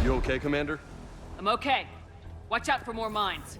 You okay, Commander? I'm okay. Watch out for more mines.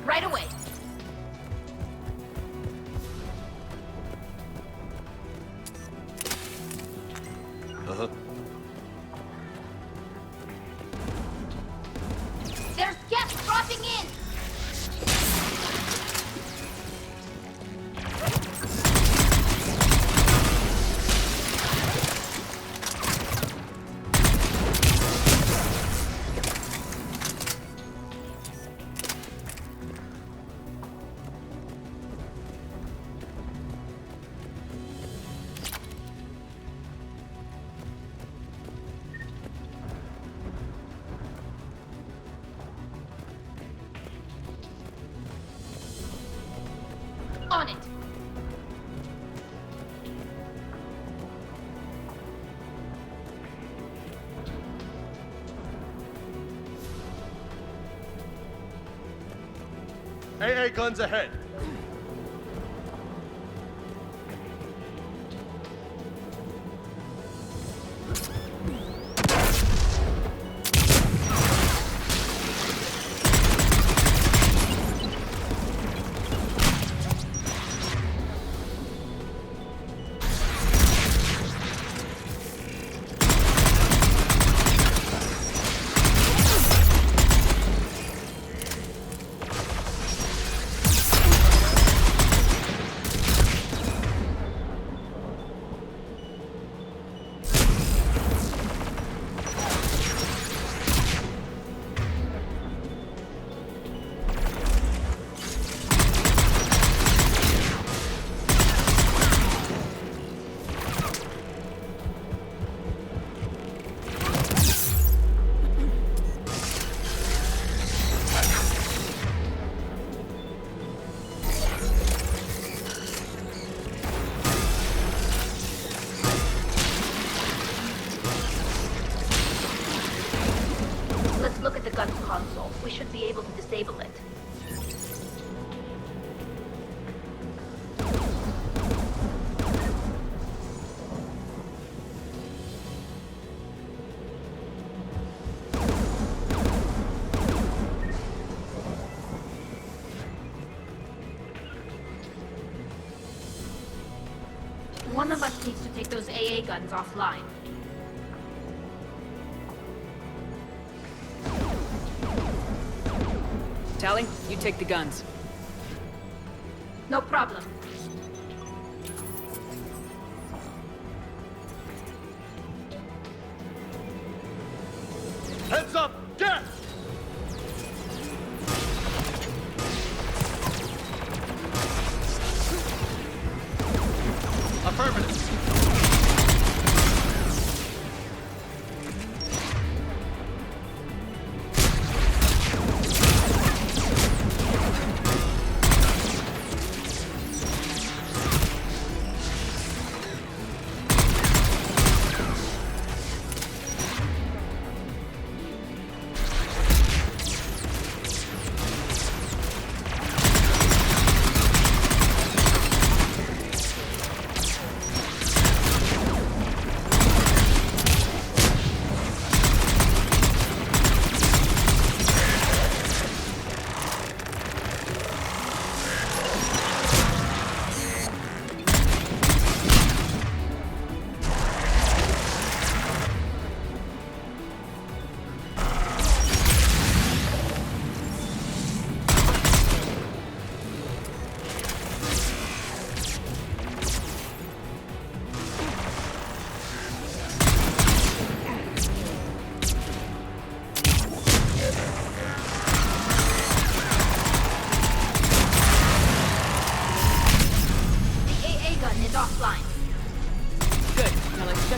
Right away. Uh-huh. There's gas dropping in! On it! AA guns ahead. Let's look at the gun console. We should be able to disable it. One of us needs to take those AA guns offline. Tally, you take the guns. No problem. Heads up! Gas! Affirmative.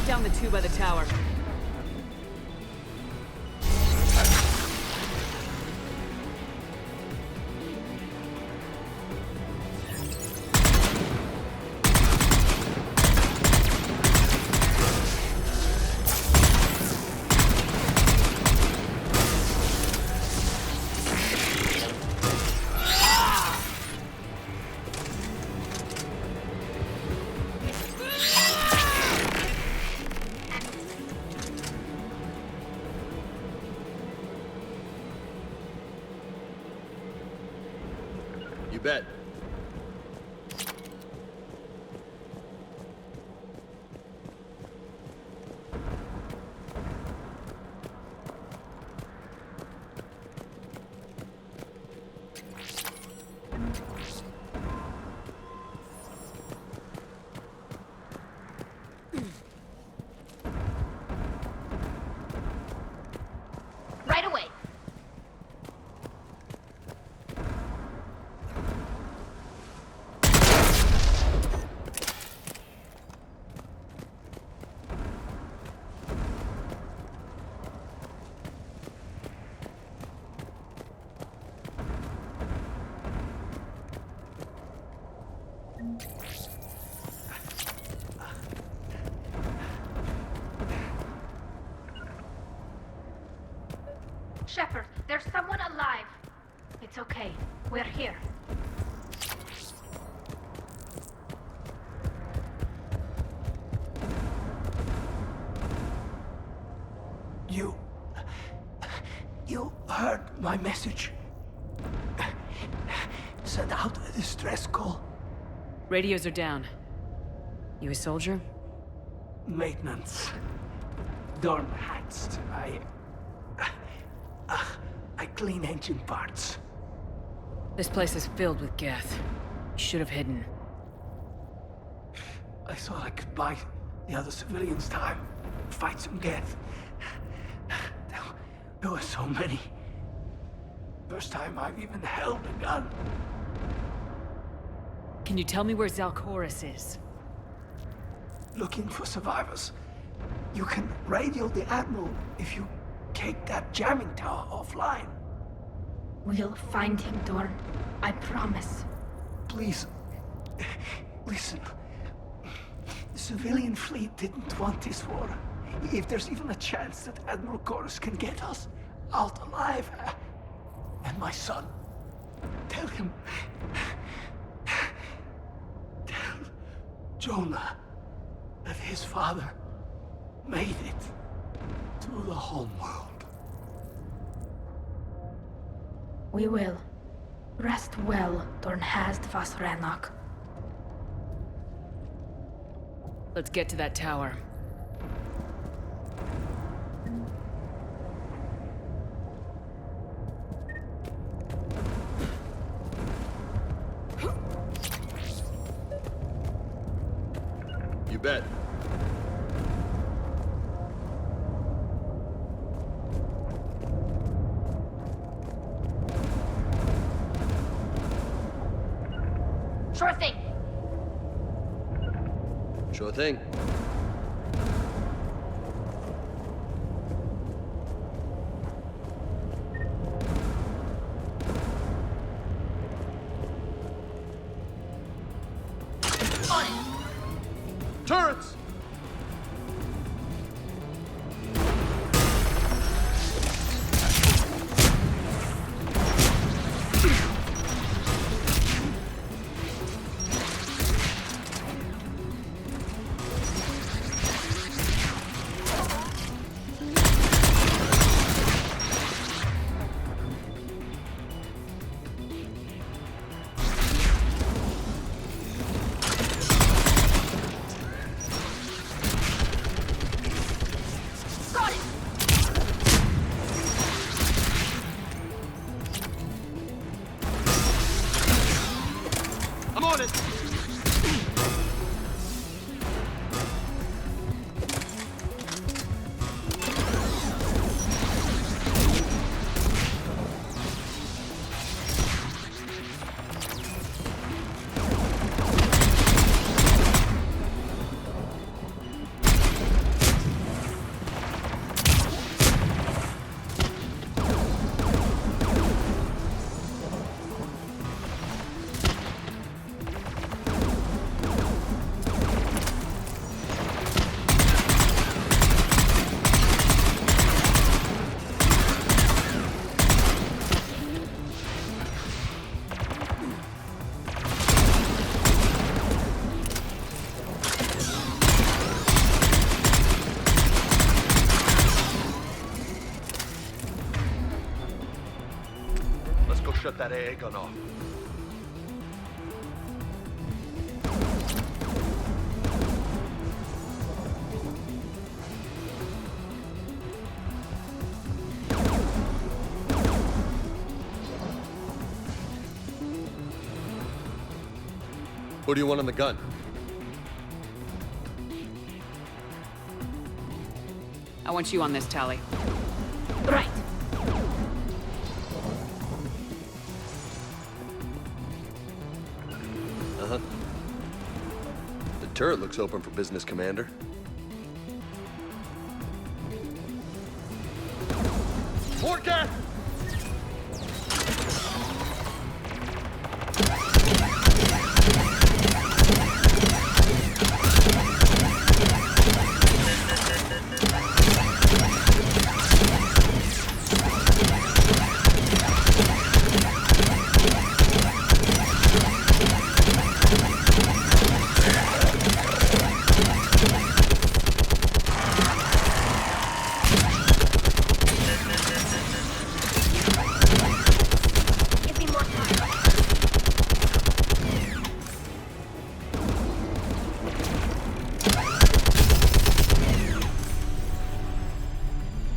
Take down the two by the tower. You bet. Right away. Shepard, there's someone alive. It's okay. We're here. You heard my message. Send out a distress call. Radios are down. You a soldier? Maintenance. Dorn hatched. I clean engine parts. This place is filled with Geth. You should have hidden. I thought I could buy the other civilians time. Fight some Geth. There were so many. First time I've even held a gun. Can you tell me where Zalcoris is? Looking for survivors. You can radio the Admiral if you take that jamming tower offline. We'll find him, Dorn. I promise. Please, listen. The civilian fleet didn't want this war. If there's even a chance that Admiral Chorus can get us out alive, and my son, tell him, tell Jonah that his father made it to the home world. We will. Rest well, Dornhast Vasranok. Let's get to that tower. You bet. Sure thing. Sure thing. On it. Turrets! shut that AA gun off. Who do you want on the gun? I want you on this, Tally. Right. Uh-huh. The turret looks open for business, Commander. More gas! Give me more time.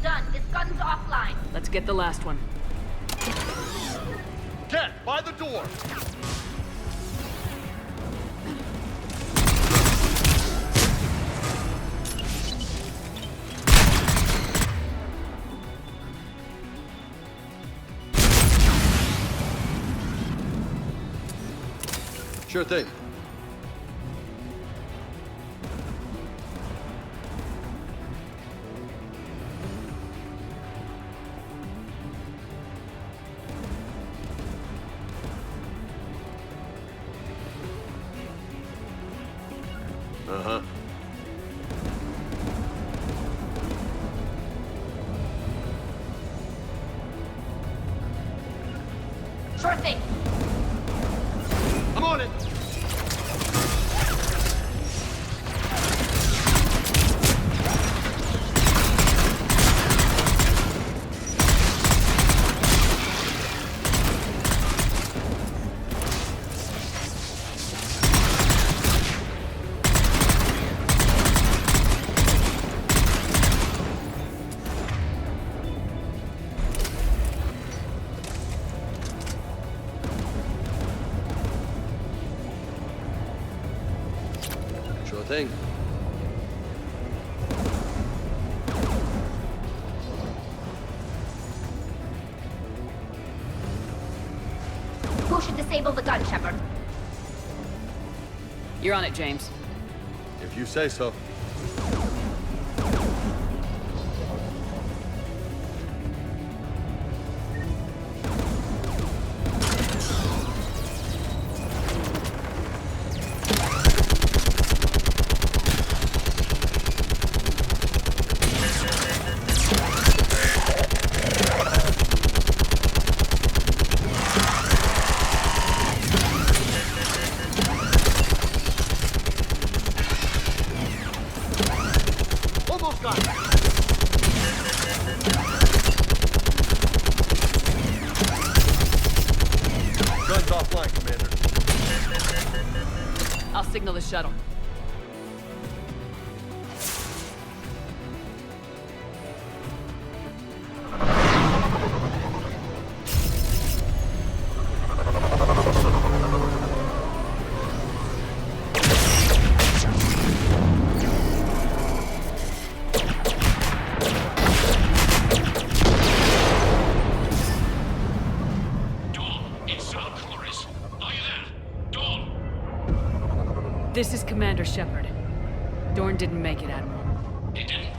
Done. This gun's offline. Let's get the last one. Get by the door! Sure thing. Uh-huh. Sure thing. I'm on it! Sure thing. Who should disable the gun, Shepard? You're on it, James. If you say so. Almost got it. Gun's offline, Commander. I'll signal the shuttle. This is Commander Shepard. Dorn didn't make it, Admiral. He didn't?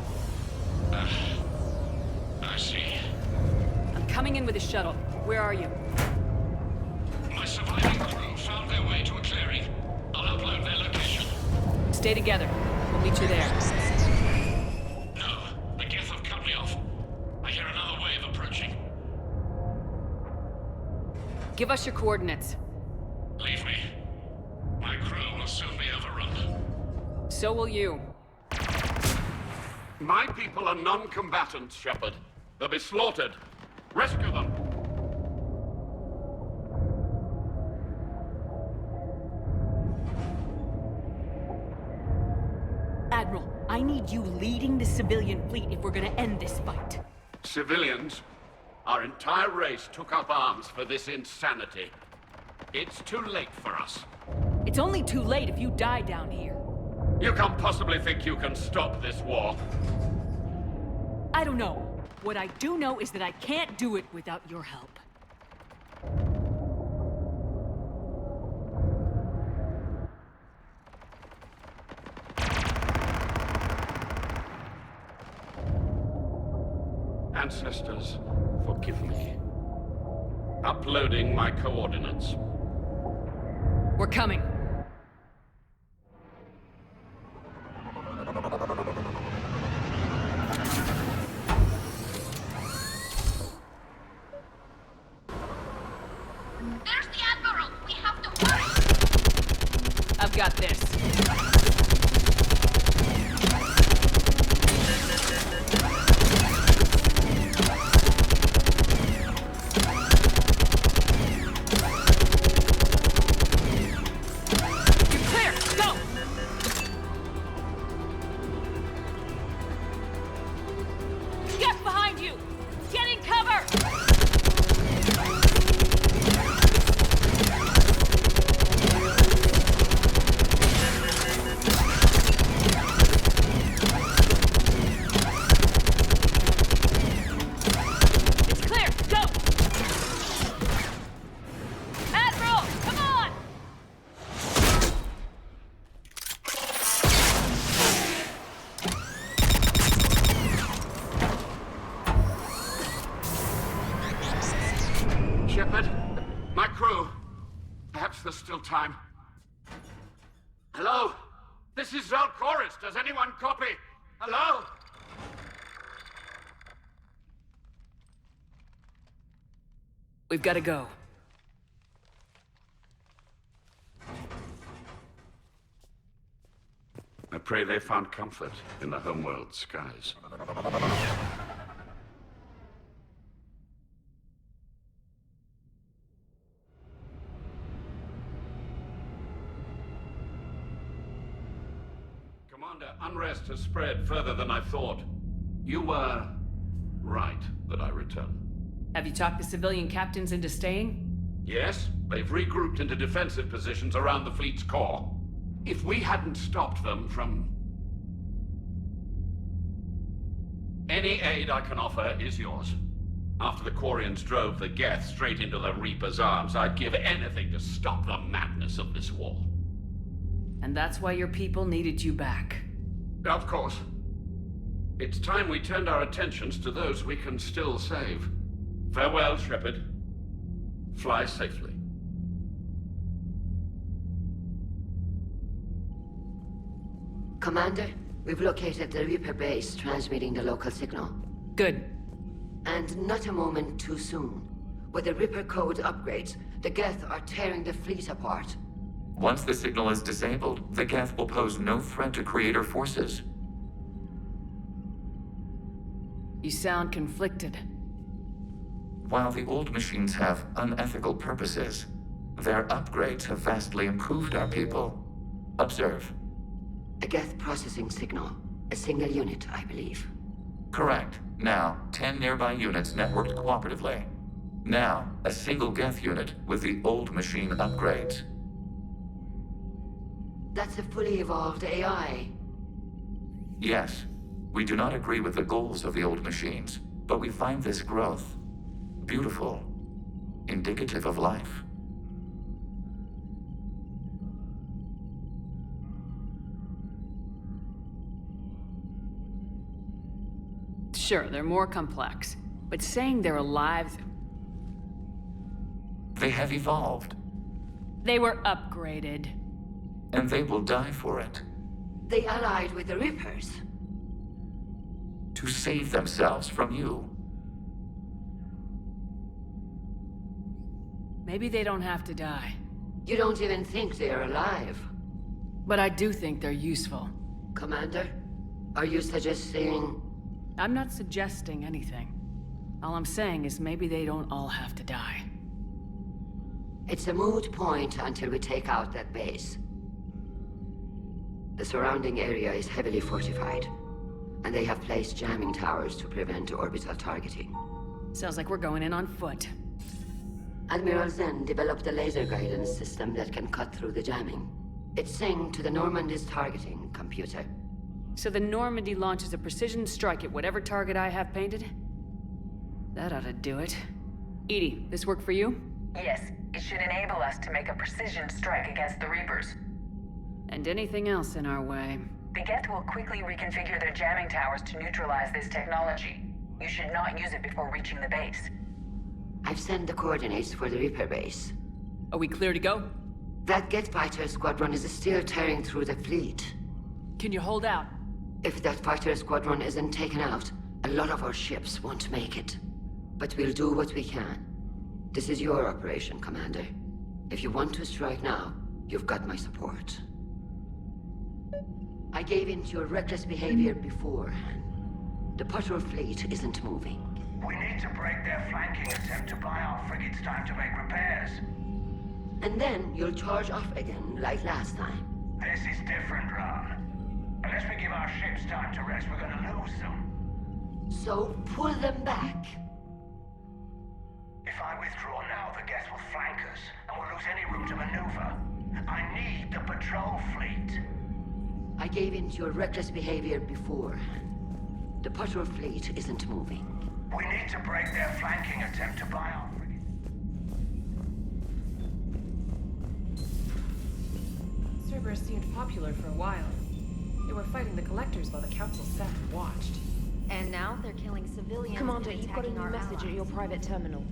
I see. I'm coming in with a shuttle. Where are you? My surviving crew found their way to a clearing. I'll upload their location. Stay together. We'll meet you there. No, the Geth have cut me off. I hear another wave approaching. Give us your coordinates. Leave me. My crew will soon be overrun. So will you. My people are non-combatants, Shepard. They'll be slaughtered. Rescue them. civilian fleet if we're gonna end this fight. Civilians, our entire race took up arms for this insanity. It's too late for us. It's only too late if you die down here. You can't possibly think you can stop this war. I don't know. What I do know is that I can't do it without your help. Ancestors, forgive me. Uploading my coordinates. We're coming. There's the Admiral! We have to hurry! I've got this. My crew. Perhaps there's still time. Hello? This is Zalchorus. Does anyone copy? Hello? We've got to go. I pray they found comfort in the homeworld skies. Commander, unrest has spread further than I thought. You were right that I return. Have you talked the civilian captains into staying? Yes, they've regrouped into defensive positions around the fleet's core. If we hadn't stopped them from... Any aid I can offer is yours. After the Quarians drove the Geth straight into the Reaper's arms, I'd give anything to stop the madness of this war. And that's why your people needed you back. Of course. It's time we turned our attentions to those we can still save. Farewell, Shepard. Fly safely. Commander, we've located the Reaper base transmitting the local signal. Good. And not a moment too soon. With the Reaper code upgrades, the Geth are tearing the fleet apart. Once the signal is disabled, the Geth will pose no threat to Creator forces. You sound conflicted. While the old machines have unethical purposes, their upgrades have vastly improved our people. Observe. A Geth processing signal. A single unit, I believe. Correct. Now, 10 nearby units networked cooperatively. Now, a single Geth unit with the old machine upgrades. That's a fully evolved AI. Yes, we do not agree with the goals of the old machines, but we find this growth beautiful, indicative of life. Sure, they're more complex, but saying they're alive... They have evolved, They were upgraded. and they will die for it, They allied with the Reapers. to save themselves from you. Maybe they don't have to die. You don't even think they're alive. But I do think they're useful. Commander, are you suggesting... I'm not suggesting anything. All I'm saying is maybe they don't all have to die. It's a moot point until we take out that base. The surrounding area is heavily fortified. and they have placed jamming towers to prevent orbital targeting. Sounds like we're going in on foot. Admiral Zen developed a laser guidance system that can cut through the jamming. It's synced to the Normandy's targeting computer. So the Normandy launches a precision strike at whatever target I have painted? That ought to do it. Edie, this work for you? Yes, it should enable us to make a precision strike against the Reapers. And anything else in our way. The Geth will quickly reconfigure their jamming towers to neutralize this technology. You should not use it before reaching the base. I've sent the coordinates for the Reaper base. Are we clear to go? That Geth fighter squadron is still tearing through the fleet. Can you hold out? If that fighter squadron isn't taken out, a lot of our ships won't make it. But we'll do what we can. This is your operation, Commander. If you want to strike now, you've got my support. I gave in to your reckless behavior beforehand. The patrol fleet isn't moving. We need to break their flanking attempt to buy our frigates time to make repairs. And then you'll charge off again, like last time. This is different, Ron. Unless we give our ships time to rest, we're gonna lose them. So pull them back. If I withdraw now, the Geth will flank us, and we'll lose any room to maneuver. I need the patrol fleet. I gave in to your reckless behavior beforehand. The patrol fleet isn't moving. We need to break their flanking attempt to buy our frigates. Cerberus seemed popular for a while. They were fighting the Collectors while the Council sat and watched. And now they're killing civilians Commander, and you've got a attacking new our message at your allies. private terminal.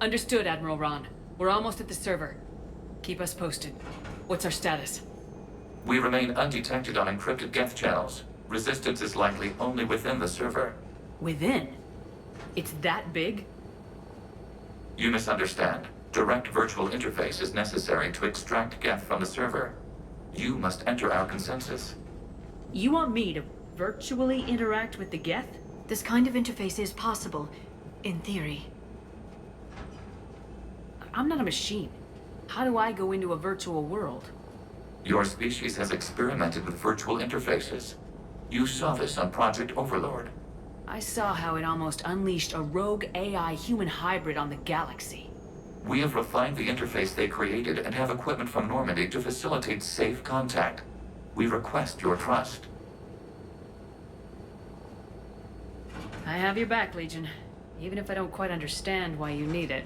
Understood, Admiral Ron. We're almost at the server. Keep us posted. What's our status? We remain undetected on encrypted Geth channels. Resistance is likely only within the server. Within? It's that big? You misunderstand. Direct virtual interface is necessary to extract Geth from the server. You must enter our consensus. You want me to virtually interact with the Geth? This kind of interface is possible, in theory. I'm not a machine. How do I go into a virtual world? Your species has experimented with virtual interfaces. You saw this on Project Overlord. I saw how it almost unleashed a rogue AI human hybrid on the galaxy. We have refined the interface they created and have equipment from Normandy to facilitate safe contact. We request your trust. I have your back, Legion. Even if I don't quite understand why you need it.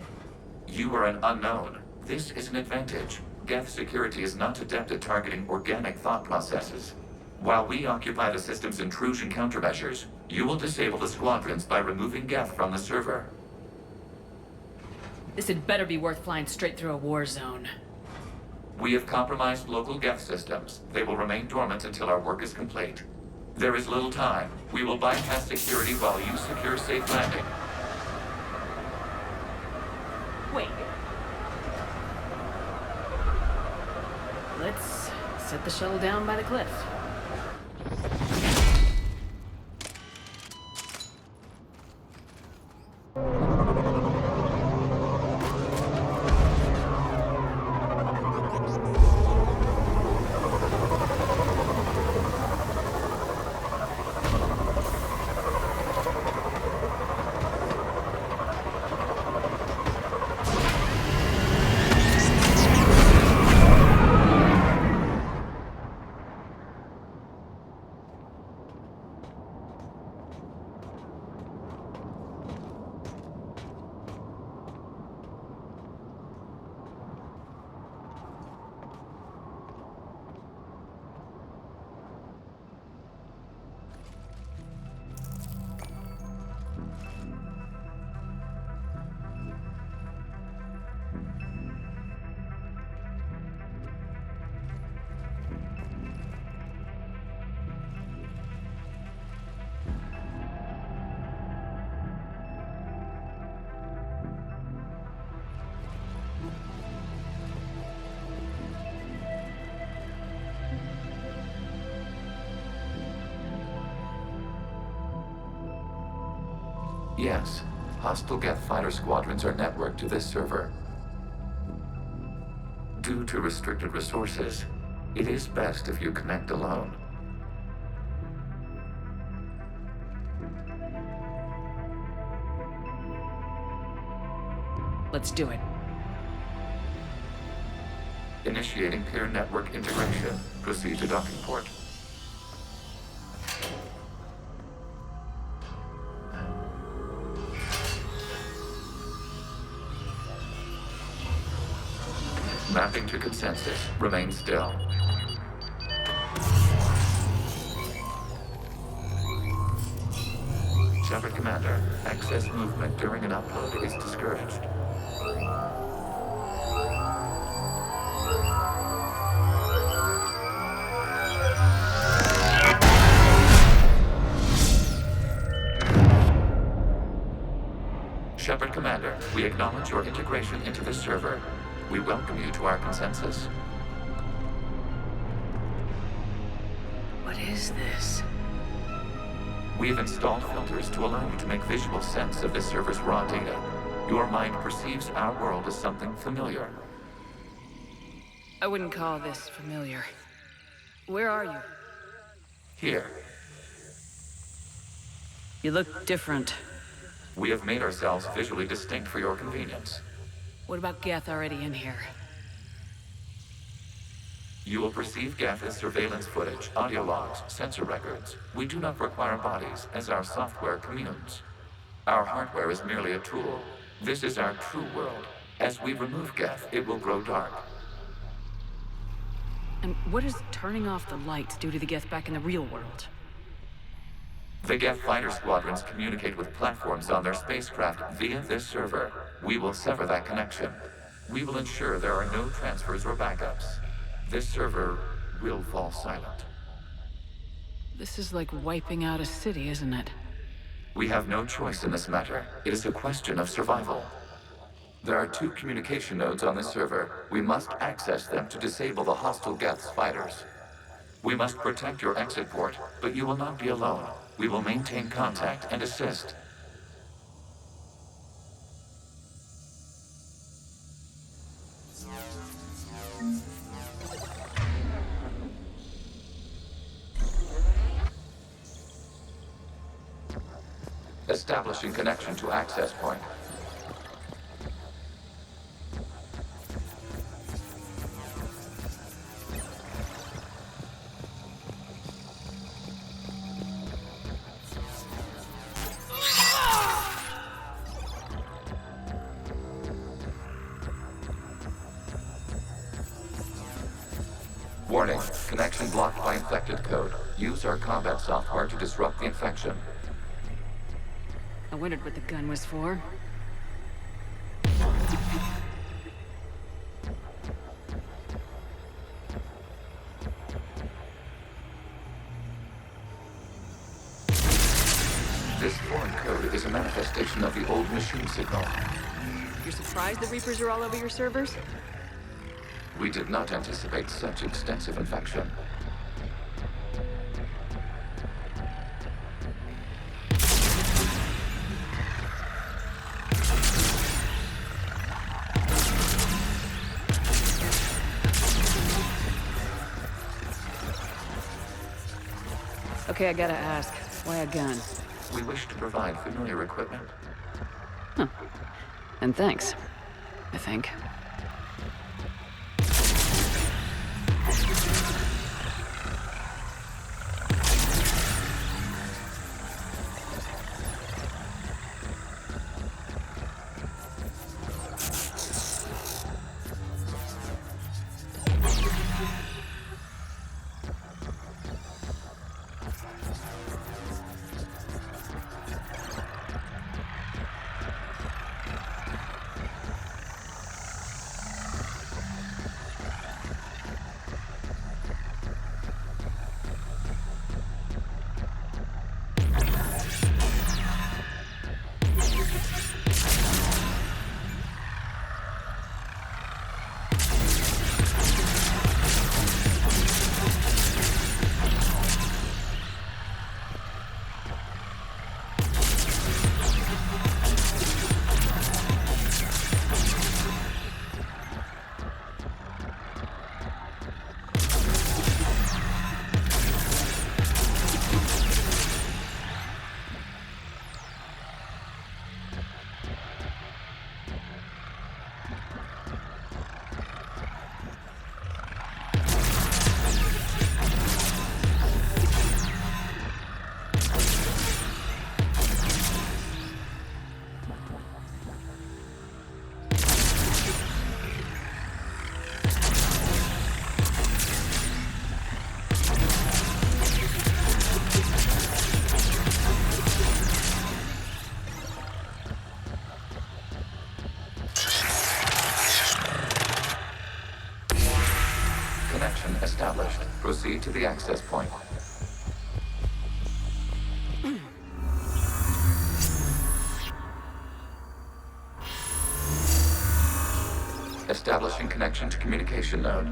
You are an unknown. This is an advantage. Geth security is not adept at targeting organic thought processes. While we occupy the system's intrusion countermeasures, you will disable the squadrons by removing Geth from the server. This had better be worth flying straight through a war zone. We have compromised local Geth systems. They will remain dormant until our work is complete. There is little time. We will bypass security while you secure safe landing. Wait. Let's set the shuttle down by the cliff. Yes, hostile Geth fighter squadrons are networked to this server. Due to restricted resources, it is best if you connect alone. Let's do it. Initiating peer network integration. Proceed to docking port. Mapping to consensus. Remain still. Shepard Commander, excess movement during an upload is discouraged. Shepard Commander, we acknowledge your integration into the server. We welcome you to our consensus. What is this? We've installed filters to allow you to make visual sense of this server's raw data. Your mind perceives our world as something familiar. I wouldn't call this familiar. Where are you? Here, You look different. we have made ourselves visually distinct for your convenience. What about Geth already in here? You will perceive Geth as surveillance footage, audio logs, sensor records. We do not require bodies, as our software communes. Our hardware is merely a tool. This is our true world. As we remove Geth, it will grow dark. And what does turning off the lights do to the Geth back in the real world? The Geth fighter squadrons communicate with platforms on their spacecraft via this server. We will sever that connection. We will ensure there are no transfers or backups. This server will fall silent. This is like wiping out a city, isn't it? We have no choice in this matter. It is a question of survival. There are 2 communication nodes on this server. We must access them to disable the hostile Geth's fighters. We must protect your exit port, but you will not be alone. We will maintain contact and assist. Establishing connection to access point. Warning, connection blocked by infected code. Use our combat software to disrupt the infection. I wondered what the gun was for. This foreign code is a manifestation of the old machine signal. You're surprised the Reapers are all over your servers? We did not anticipate such extensive infection. Okay, I gotta ask. Why a gun? We wish to provide familiar equipment. Huh. And thanks. I think. Established. Proceed to the access point. Establishing connection to communication node.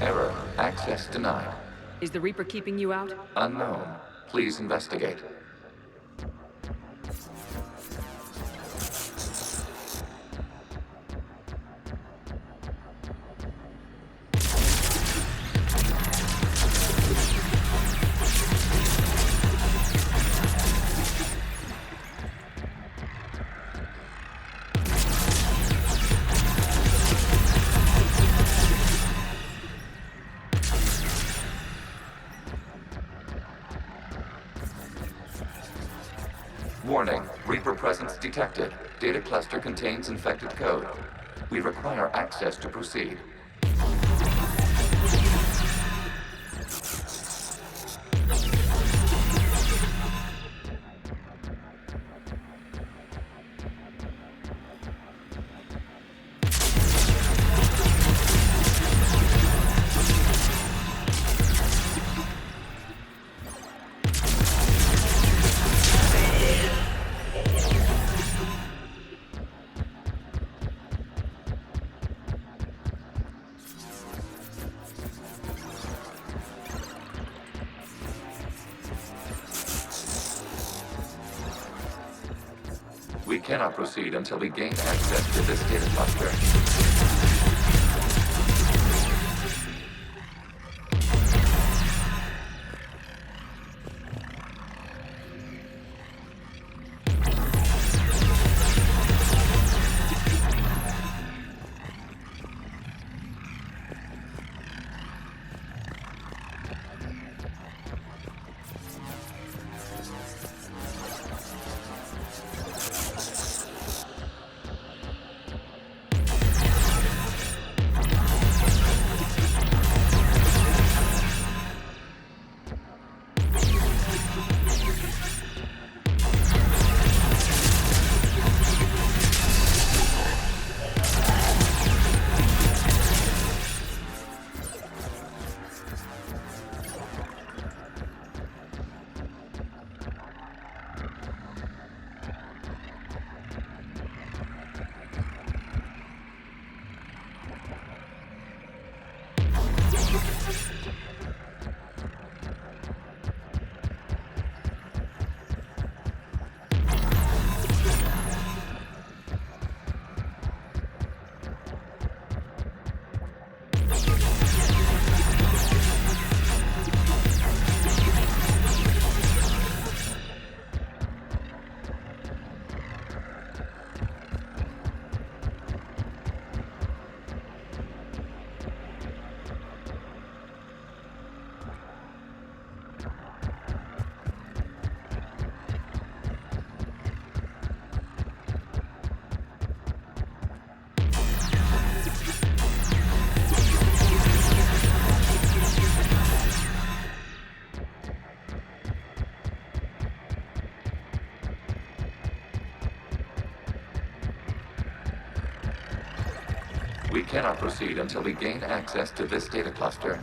Error. Access denied. Is the Reaper keeping you out? Unknown. Please investigate. Warning, Reaper presence detected. Data cluster contains infected code. We require access to proceed. We cannot proceed until we gain access to this data cluster. We cannot proceed until we gain access to this data cluster.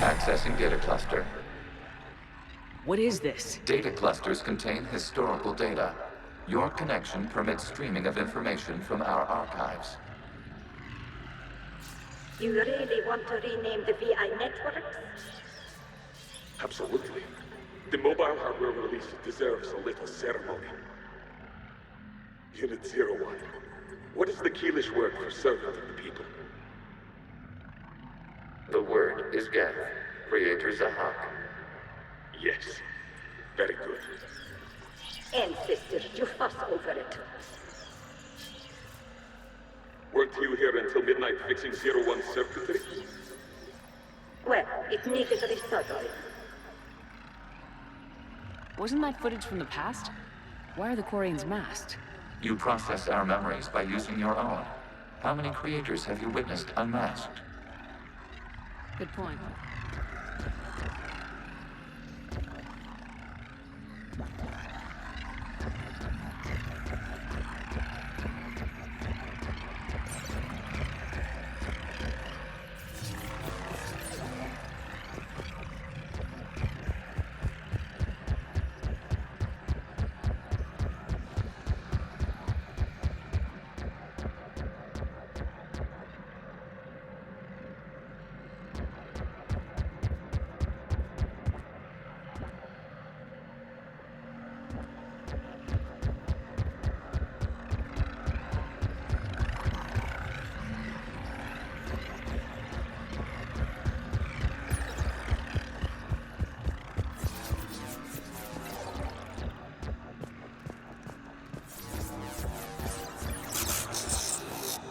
Accessing data cluster. What is this? Data clusters contain historical data. Your connection permits streaming of information from our archives. You really want to rename the VI networks? Absolutely. The mobile hardware release deserves a little ceremony. Unit 01. What is the Keelish word for servant of the people? The word is Geth, Creator Zahak. Yes. Very good. Ancestors, you fuss over it. Weren't you here until midnight fixing 01's circuitry? Well, it needed resoldering. Wasn't that footage from the past? Why are the Quarians masked? You process our memories by using your own. How many creators have you witnessed unmasked? Good point.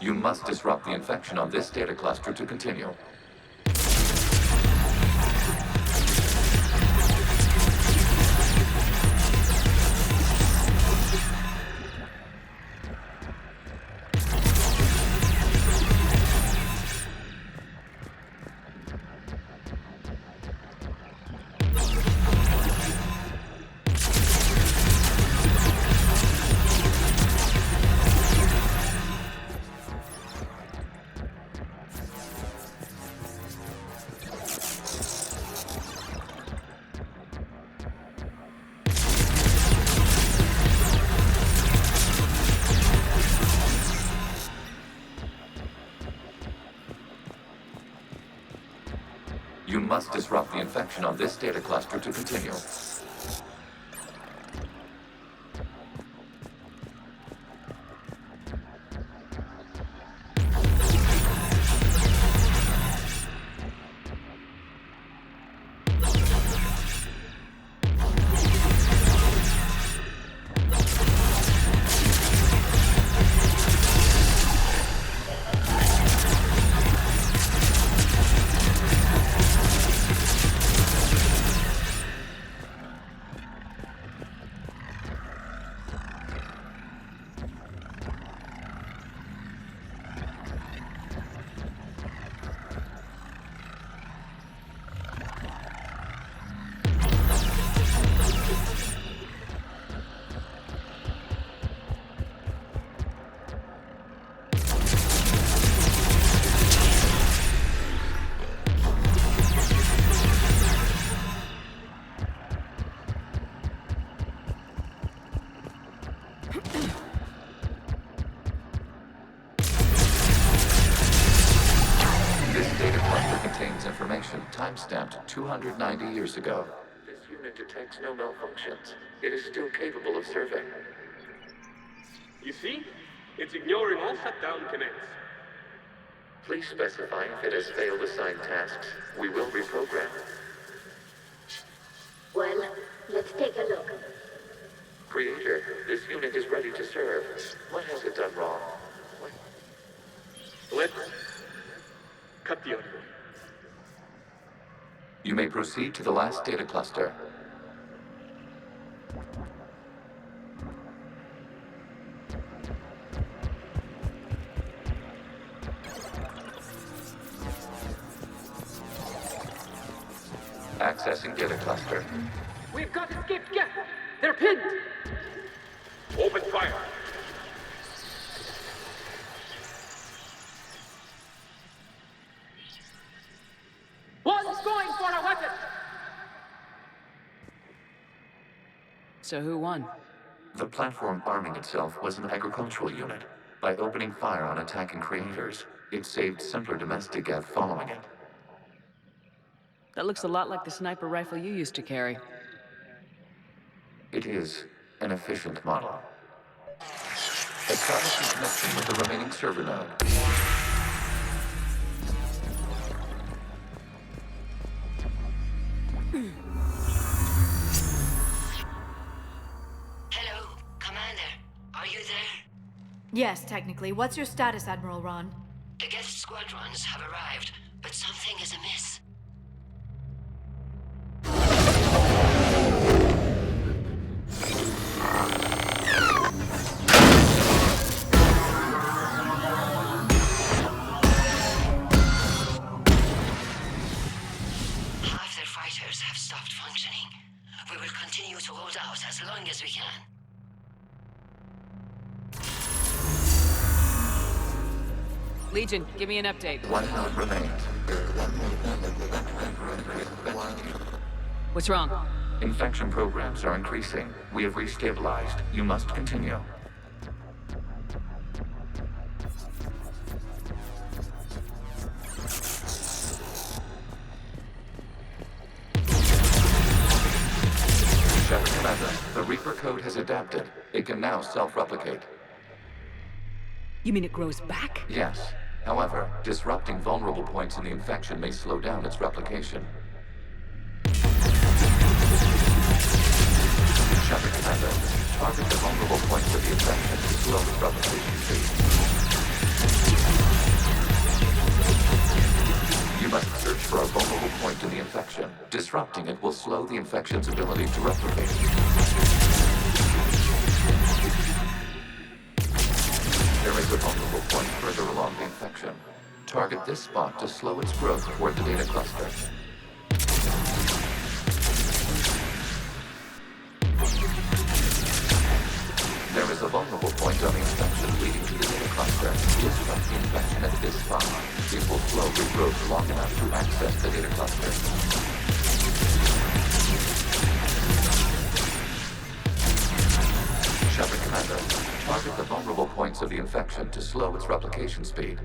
You must disrupt the infection on this data cluster to continue. must disrupt the infection on this data cluster to continue. Time-stamped 290 years ago. This unit detects no malfunctions. It is still capable of serving. You see? It's ignoring all shutdown connects. Please specify if it has failed assigned tasks. We will reprogram. Well, let's take a look. Creator, this unit is ready to serve. What has it done wrong? Let's cut the audio. You may proceed to the last data cluster. Accessing data cluster. We've got escaped gap. They're pinned. Open fire. One's going for a weapon. So who won? The platform arming itself was an agricultural unit. By opening fire on attacking creators, it saved simpler domestic Gav following it. That looks a lot like the sniper rifle you used to carry. It is an efficient model. Establishing connection with the remaining server node. Hello, Commander. Are you there? Yes, technically. What's your status, Admiral Ron? The guest squadrons have arrived, but something is amiss. Half their fighters have stopped functioning. We will continue to hold out as long as we can. Legion, give me an update. One node remains. What's wrong? Infection programs are increasing. We have restabilized. You must continue. Shepard Commander, the Reaper code has adapted. It can now self-replicate. You mean it grows back? Yes. However, disrupting vulnerable points in the infection may slow down its replication. Shepard Commander, target the vulnerable points of the infection to slow its replication speed. You must search for a vulnerable point in the infection. Disrupting it will slow the infection's ability to replicate. There is a vulnerable point further along the infection. Target this spot to slow its growth toward the data cluster. There is a vulnerable point on the infection leading to the data cluster. Disrupt the infection at this spot. It will slow the growth long enough to access the data cluster. Shepard Commander, target the vulnerable points of the infection to slow its replication speed.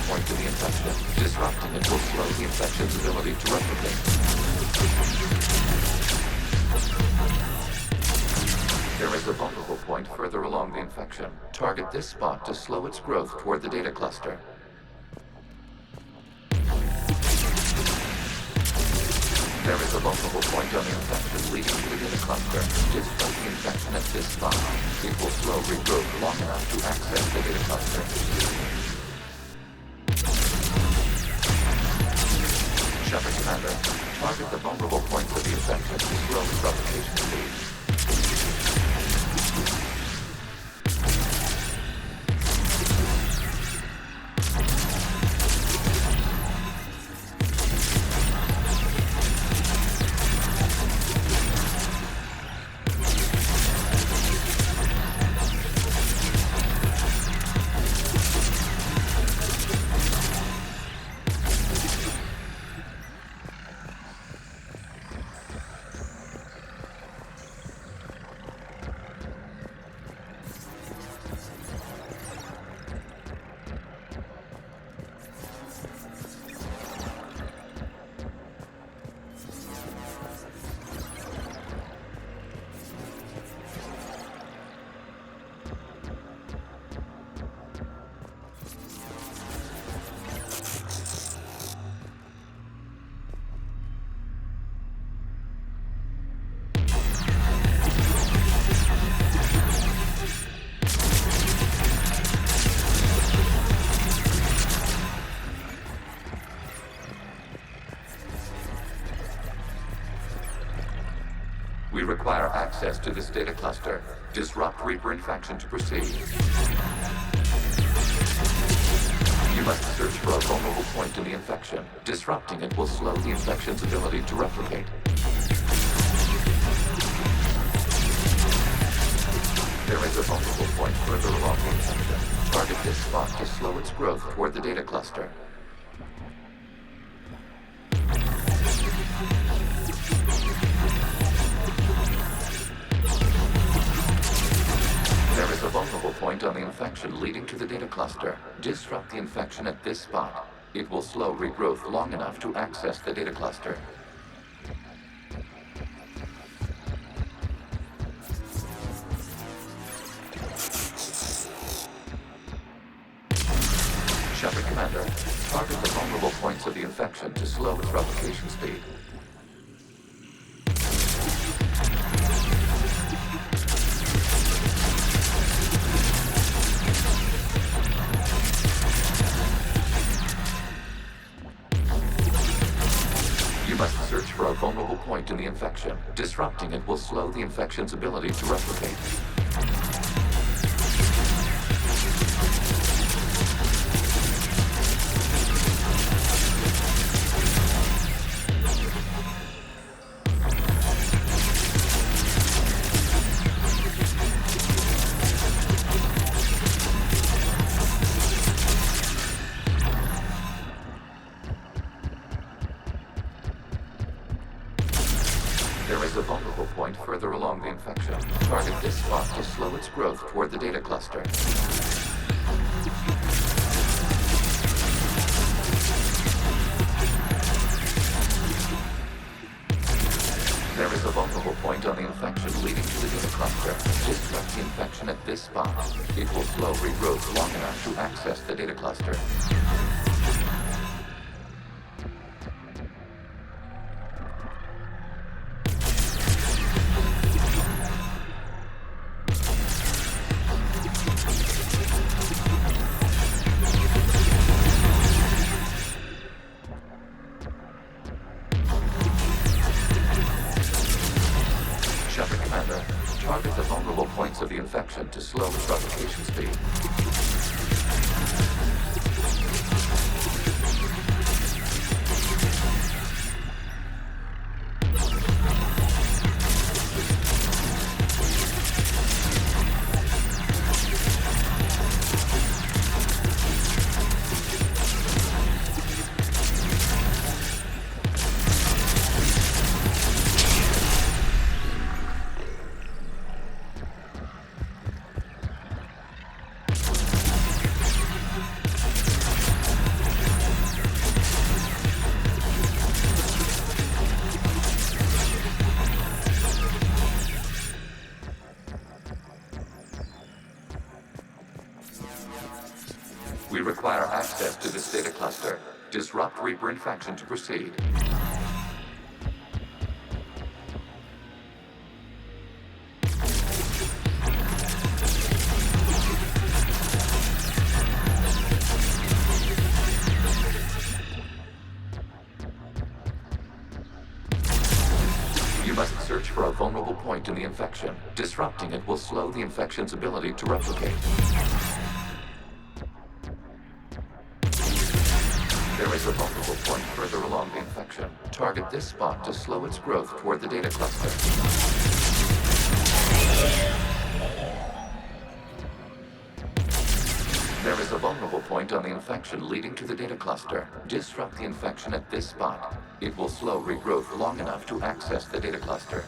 point to the infection. Disrupting it will slow the infection's ability to replicate. There is a vulnerable point further along the infection. Target this spot to slow its growth toward the data cluster. There is a vulnerable point on the infection leading to the data cluster. Disrupt the infection at this spot. It will slow regrowth long enough to access the data cluster. Shepard Commander, target the vulnerable points of the infection to slow its replication speed. We require access to this data cluster. Disrupt Reaper infection to proceed. You must search for a vulnerable point in the infection. Disrupting it will slow the infection's ability to replicate. There is a vulnerable point further along the infection. Target this spot to slow its growth toward the data cluster. There is a vulnerable point on the infection leading to the data cluster. Disrupt the infection at this spot. It will slow regrowth long enough to access the data cluster. Shepard Commander, target the vulnerable points of the infection to slow its replication speed. You must search for a vulnerable point in the infection. Disrupting it will slow the infection's ability to replicate. There is a vulnerable point further along the infection. Target this spot to slow its growth toward the data cluster. There is a vulnerable point on the infection leading to the data cluster. Disrupt the infection at this spot. It will slow regrowth long enough to access the data cluster. Shepard Commander, target the vulnerable points of the infection to slow its replication speed. access to this data cluster. Disrupt Reaper infection to proceed. You must search for a vulnerable point in the infection. Disrupting it will slow the infection's ability to replicate. There is a vulnerable point further along the infection. Target this spot to slow its growth toward the data cluster. There is a vulnerable point on the infection leading to the data cluster. Disrupt the infection at this spot. It will slow regrowth long enough to access the data cluster.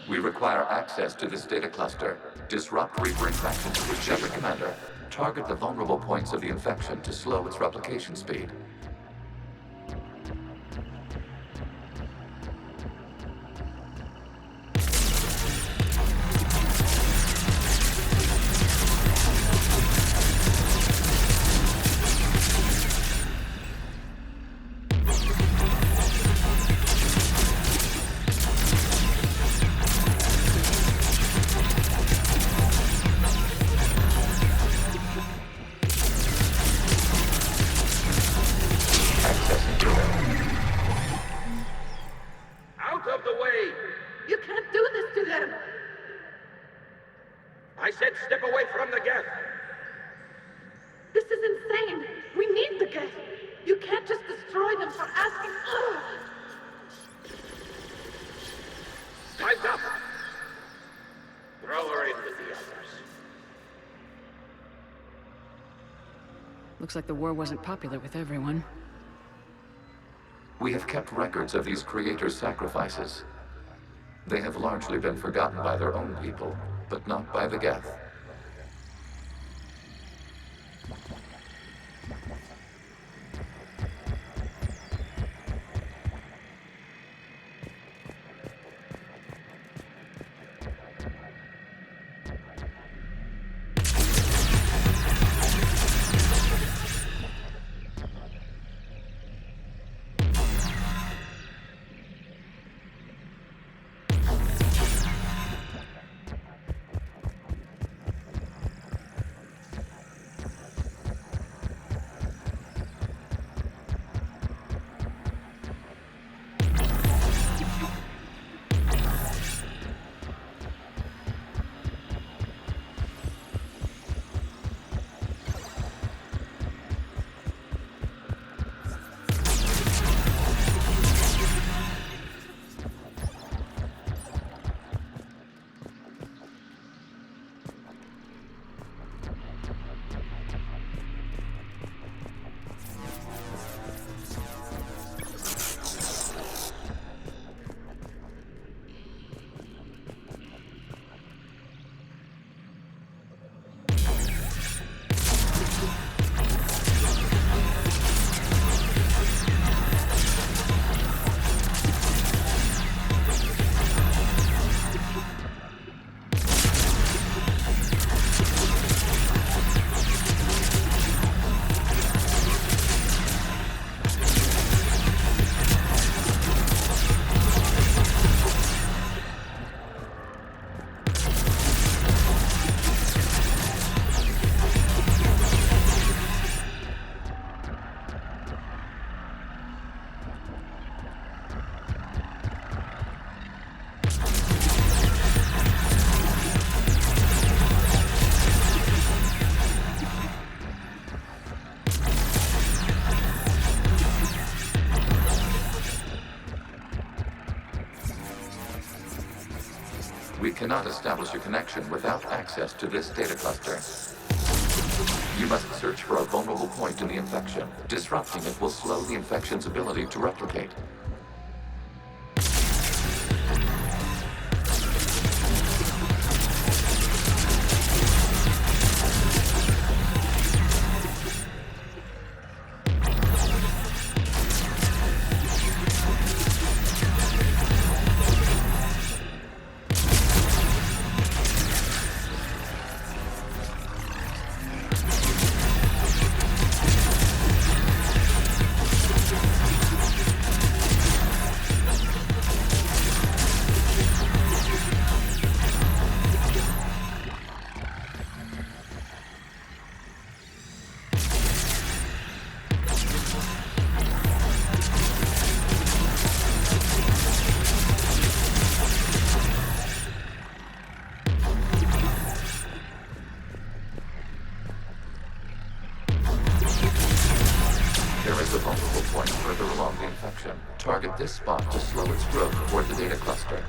We require access to this data cluster. Disrupt Reaper infection to whichever commander. Target the vulnerable points of the infection to slow its replication speed. Looks like the war wasn't popular with everyone. We have kept records of these creators' sacrifices. They have largely been forgotten by their own people, but not by the Geth. We cannot establish a connection without access to this data cluster. You must search for a vulnerable point in the infection. Disrupting it will slow the infection's ability to replicate. point further along the infection. Target this spot to slow its growth toward the data cluster.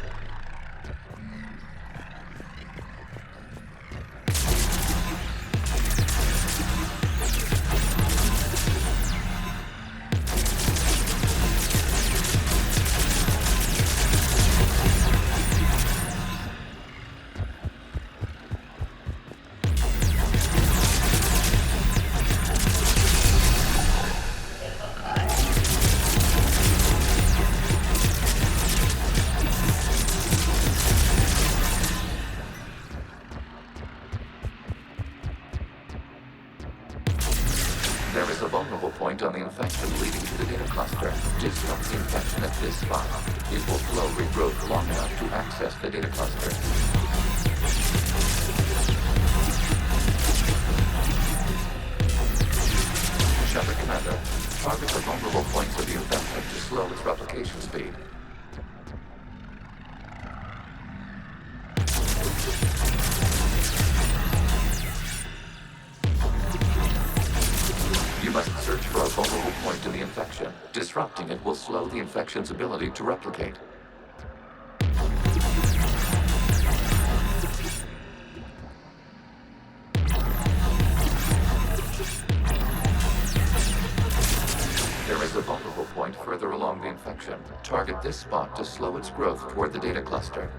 There is a vulnerable point on the infection leading to the data cluster. Disrupt the infection at this spot. It will slow regrowth long enough to access the data cluster. Shutter Commander, target the vulnerable points of the infection to slow its replication speed. You must search for a vulnerable point in the infection. Disrupting it will slow the infection's ability to replicate. There is a vulnerable point further along the infection. Target this spot to slow its growth toward the data cluster.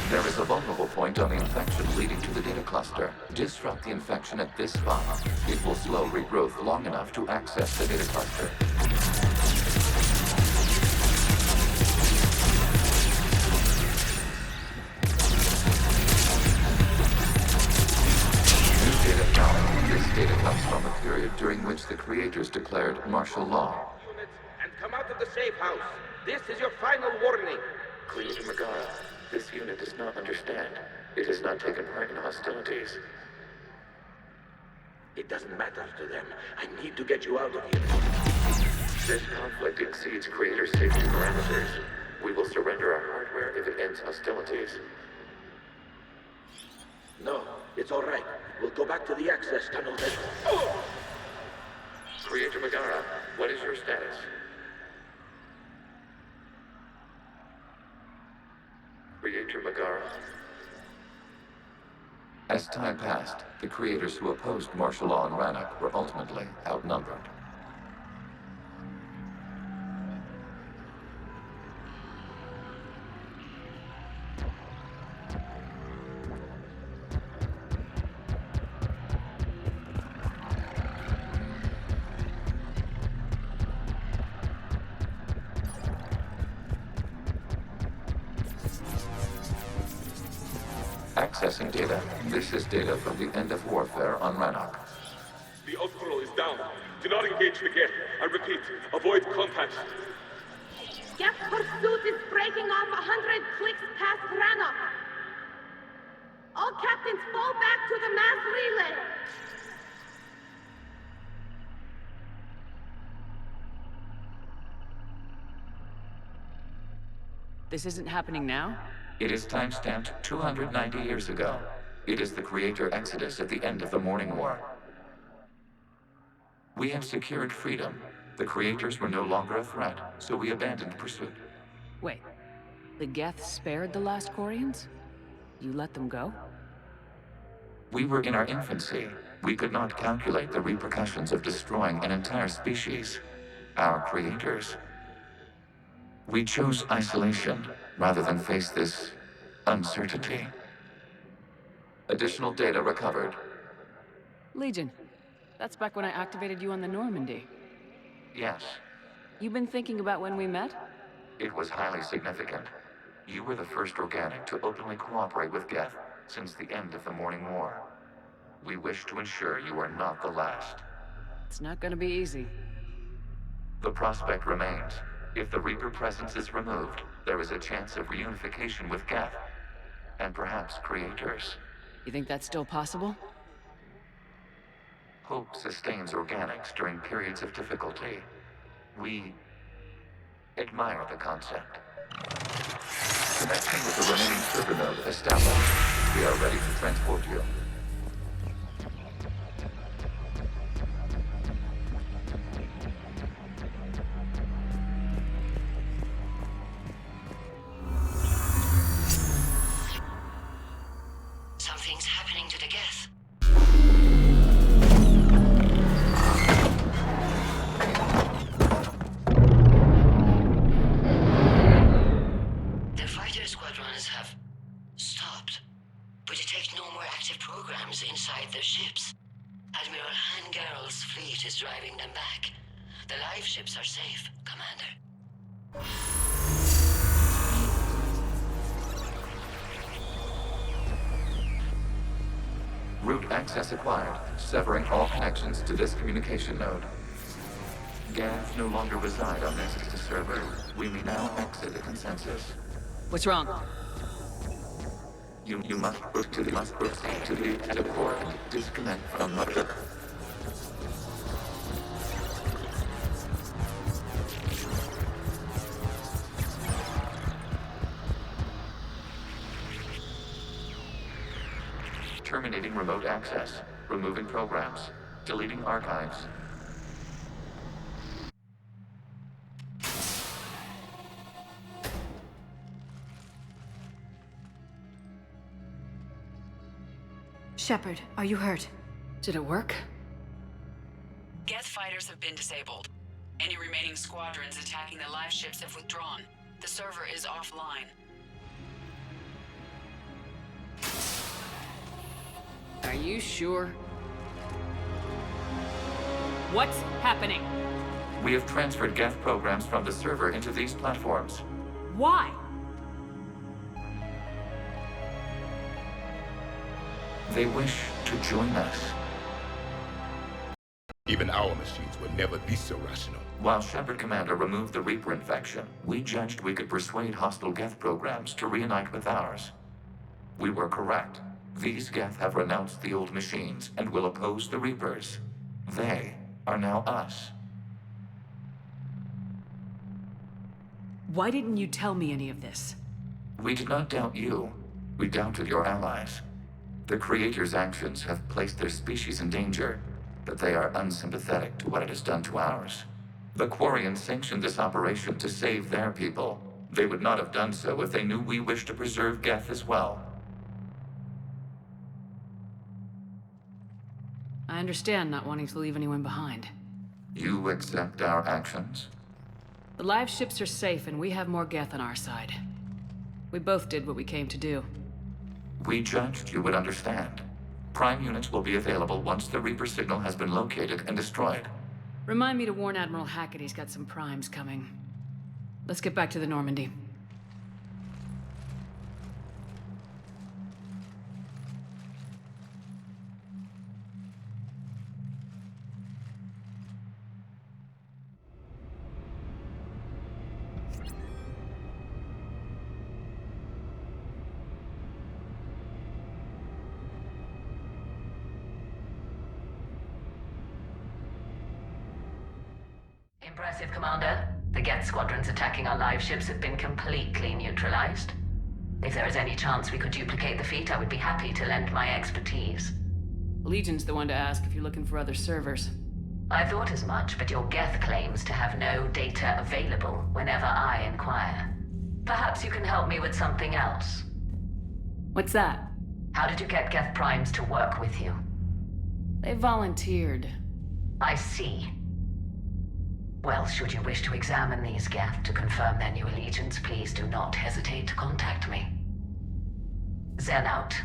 There is a vulnerable point on the infection leading to the data cluster. Disrupt the infection at this spot. It will slow regrowth long enough to access the data cluster. New data found. This data comes from a period during which the creators declared martial law. And come out of the safe house. This is your final warning. Creator Megara, this unit does not understand. It has not taken part in hostilities. It doesn't matter to them. I need to get you out of here. This conflict exceeds Creator's safety parameters. We will surrender our hardware if it ends hostilities. No, it's all right. We'll go back to the access tunnel then. Creator Megara, what is your status? Creator Megara. As time passed, the creators who opposed martial law in Rannoch were ultimately outnumbered. Accessing data. This is data from the end of warfare on Rannoch. The outflow is down. Do not engage the gate. I repeat, avoid contact. Geth pursuit is breaking off 100 clicks past Rannoch. All captains fall back to the mass relay. This isn't happening now? It is time-stamped 290 years ago. It is the Creator Exodus at the end of the Morning War. We have secured freedom. The Creators were no longer a threat, so we abandoned pursuit. Wait, the Geth spared the last Quarians? You let them go? We were in our infancy. We could not calculate the repercussions of destroying an entire species. Our Creators. We chose isolation rather than face this uncertainty. Additional data recovered. Legion. That's back when I activated you on the Normandy. Yes, You've been thinking about when we met? it was highly significant. You were the first organic to openly cooperate with Geth since the end of the Morning War. We wish to ensure you are not the last. It's not gonna be easy. The prospect remains. If the Reaper presence is removed, there is a chance of reunification with Geth, and perhaps creators. You think that's still possible? Hope sustains organics during periods of difficulty. We admire the concept. Connecting with the remaining server node established, we are ready to transport you. Something's happening to the Geth. The fighter squadrons have stopped, but detect no more active programs inside their ships. Admiral Hangarl's fleet is driving them back. The live ships are safe, Commander. Route access acquired, severing all connections to this communication node. Geth no longer reside on this server. We may now exit the consensus. What's wrong? You must proceed to the active core and disconnect from the... Terminating remote access, removing programs, deleting archives. Shepard, are you hurt? Did it work? Geth fighters have been disabled. Any remaining squadrons attacking the live ships have withdrawn. The server is offline. Are you sure? What's happening? We have transferred Geth programs from the server into these platforms. Why? They wish to join us. Even our machines were never this irrational. While Shepard Commander removed the Reaper infection, we judged we could persuade hostile Geth programs to reunite with ours. We were correct. These Geth have renounced the old machines and will oppose the Reapers. They are now us. Why didn't you tell me any of this? We did not doubt you. We doubted your allies. The Creator's actions have placed their species in danger, but they are unsympathetic to what it has done to ours. The Quarians sanctioned this operation to save their people. They would not have done so if they knew we wished to preserve Geth as well. I understand not wanting to leave anyone behind. You accept our actions? The live ships are safe and we have more Geth on our side. We both did what we came to do. We judged you would understand. Prime units will be available once the Reaper signal has been located and destroyed. Remind me to warn Admiral Hackett he's got some primes coming. Let's get back to the Normandy. Impressive, Commander. The Geth squadrons attacking our live ships have been completely neutralized. If there is any chance we could duplicate the feat, I would be happy to lend my expertise. Legion's the one to ask if you're looking for other servers. I thought as much, but your Geth claims to have no data available whenever I inquire. Perhaps you can help me with something else. What's that? How did you get Geth primes to work with you? They volunteered. I see. Well, should you wish to examine these Geth to confirm their new allegiance, please do not hesitate to contact me. Zen out.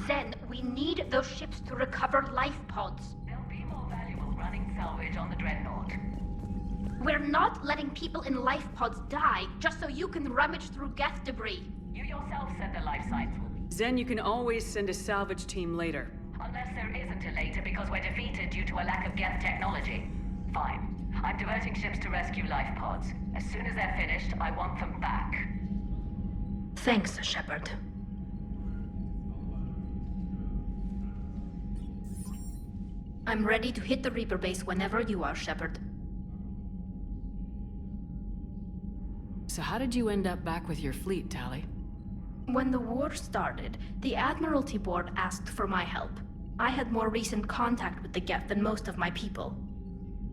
Zen, we need those ships to recover life pods. They'll be more valuable running salvage on the Dreadnought. We're not letting people in life pods die just so you can rummage through Geth debris. You yourself said the life signs will be. Zen, you can always send a salvage team later. Unless there isn't a later because we're defeated due to a lack of Geth technology. Fine. I'm diverting ships to rescue life pods. As soon as they're finished, I want them back. Thanks, Shepard. I'm ready to hit the Reaper base whenever you are, Shepard. So how did you end up back with your fleet, Tali? When the war started, the Admiralty Board asked for my help. I had more recent contact with the Geth than most of my people.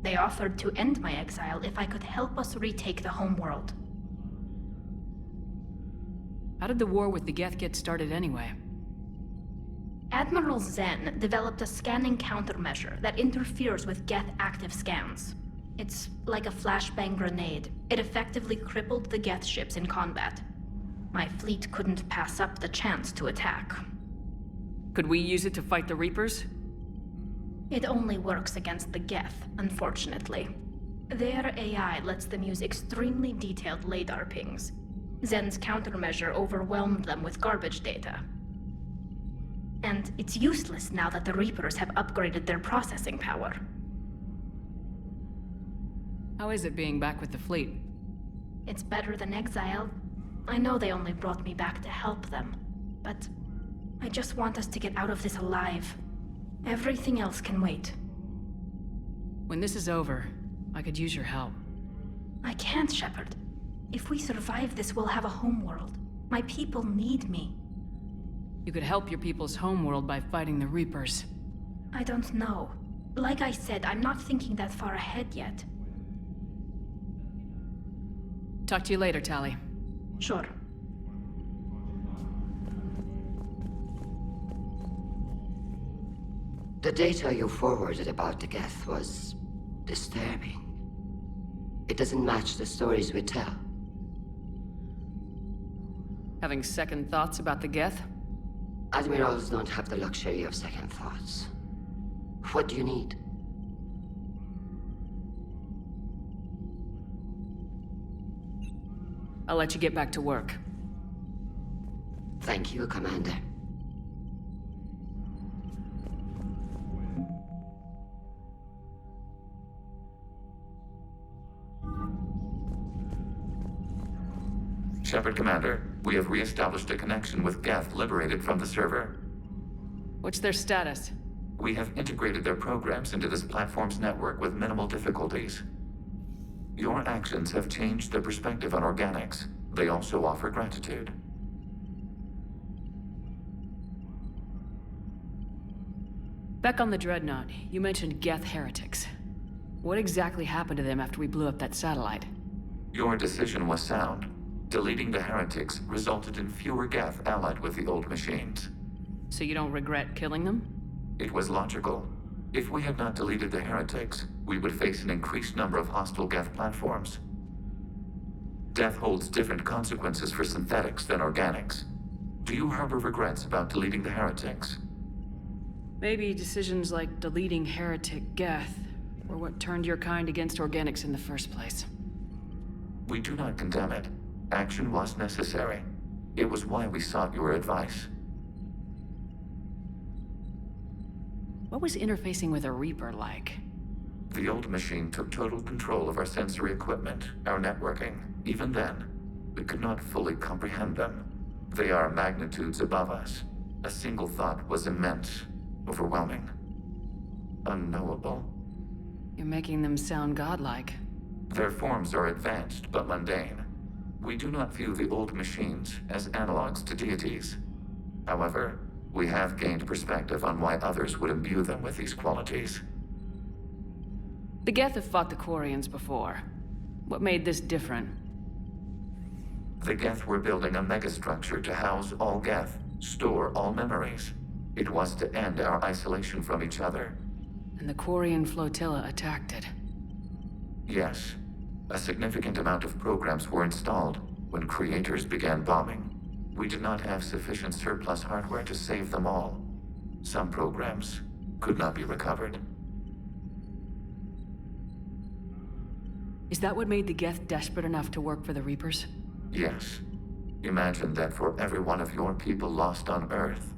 They offered to end my exile if I could help us retake the homeworld. How did the war with the Geth get started anyway? Admiral Zen developed a scanning countermeasure that interferes with Geth active scans. It's like a flashbang grenade. It effectively crippled the Geth ships in combat. My fleet couldn't pass up the chance to attack. Could we use it to fight the Reapers? It only works against the Geth, unfortunately. Their AI lets them use extremely detailed LADAR pings. Zen's countermeasure overwhelmed them with garbage data. And it's useless now that the Reapers have upgraded their processing power. How is it being back with the fleet? It's better than exile. I know they only brought me back to help them, but I just want us to get out of this alive. Everything else can wait. When this is over, I could use your help. I can't, Shepard. If we survive this, we'll have a homeworld. My people need me. You could help your people's homeworld by fighting the Reapers. I don't know. Like I said, I'm not thinking that far ahead yet. Talk to you later, Tali. Sure. The data you forwarded about the Geth was disturbing. It doesn't match the stories we tell. Having second thoughts about the Geth? Admirals don't have the luxury of second thoughts. What do you need? I'll let you get back to work. Thank you, Commander. Shepard, Commander, we have re-established a connection with Geth liberated from the server. What's their status? We have integrated their programs into this platform's network with minimal difficulties. Your actions have changed their perspective on organics. They also offer gratitude. Back on the Dreadnought, you mentioned Geth heretics. What exactly happened to them after we blew up that satellite? Your decision was sound. Deleting the heretics resulted in fewer Geth allied with the old machines. So you don't regret killing them? It was logical. If we had not deleted the heretics, we would face an increased number of hostile Geth platforms. Death holds different consequences for synthetics than organics. Do you harbor regrets about deleting the heretics? Maybe decisions like deleting heretic Geth were what turned your kind against organics in the first place. We do not condemn it. Action was necessary. It was why we sought your advice. What was interfacing with a Reaper like? The old machine took total control of our sensory equipment, our networking. Even then, we could not fully comprehend them. They are magnitudes above us. A single thought was immense, overwhelming, unknowable. You're making them sound godlike. Their forms are advanced but mundane. We do not view the old machines as analogs to deities. However, we have gained perspective on why others would imbue them with these qualities. The Geth have fought the Quarians before. What made this different? The Geth were building a megastructure to house all Geth, store all memories. It was to end our isolation from each other. And the Quarian flotilla attacked it. Yes. A significant amount of programs were installed when creators began bombing. We did not have sufficient surplus hardware to save them all. Some programs could not be recovered. Is that what made the Geth desperate enough to work for the Reapers? Yes. Imagine that for every one of your people lost on Earth,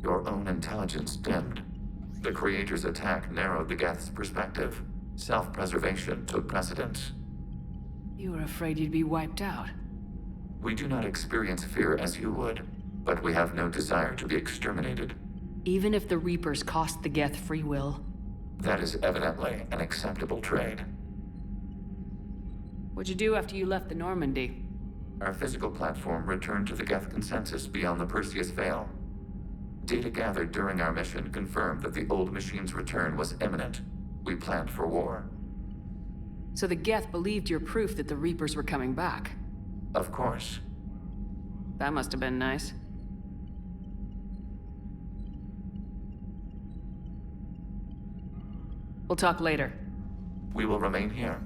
your own intelligence dimmed. The Creator's attack narrowed the Geth's perspective. Self-preservation took precedence. You were afraid you'd be wiped out. We do not experience fear as you would, but we have no desire to be exterminated. Even if the Reapers cost the Geth free will? That is evidently an acceptable trade. What'd you do after you left the Normandy? Our physical platform returned to the Geth consensus beyond the Perseus Veil. Data gathered during our mission confirmed that the old machine's return was imminent. We planned for war. So the Geth believed your proof that the Reapers were coming back? Of course. That must have been nice. We'll talk later. We will remain here.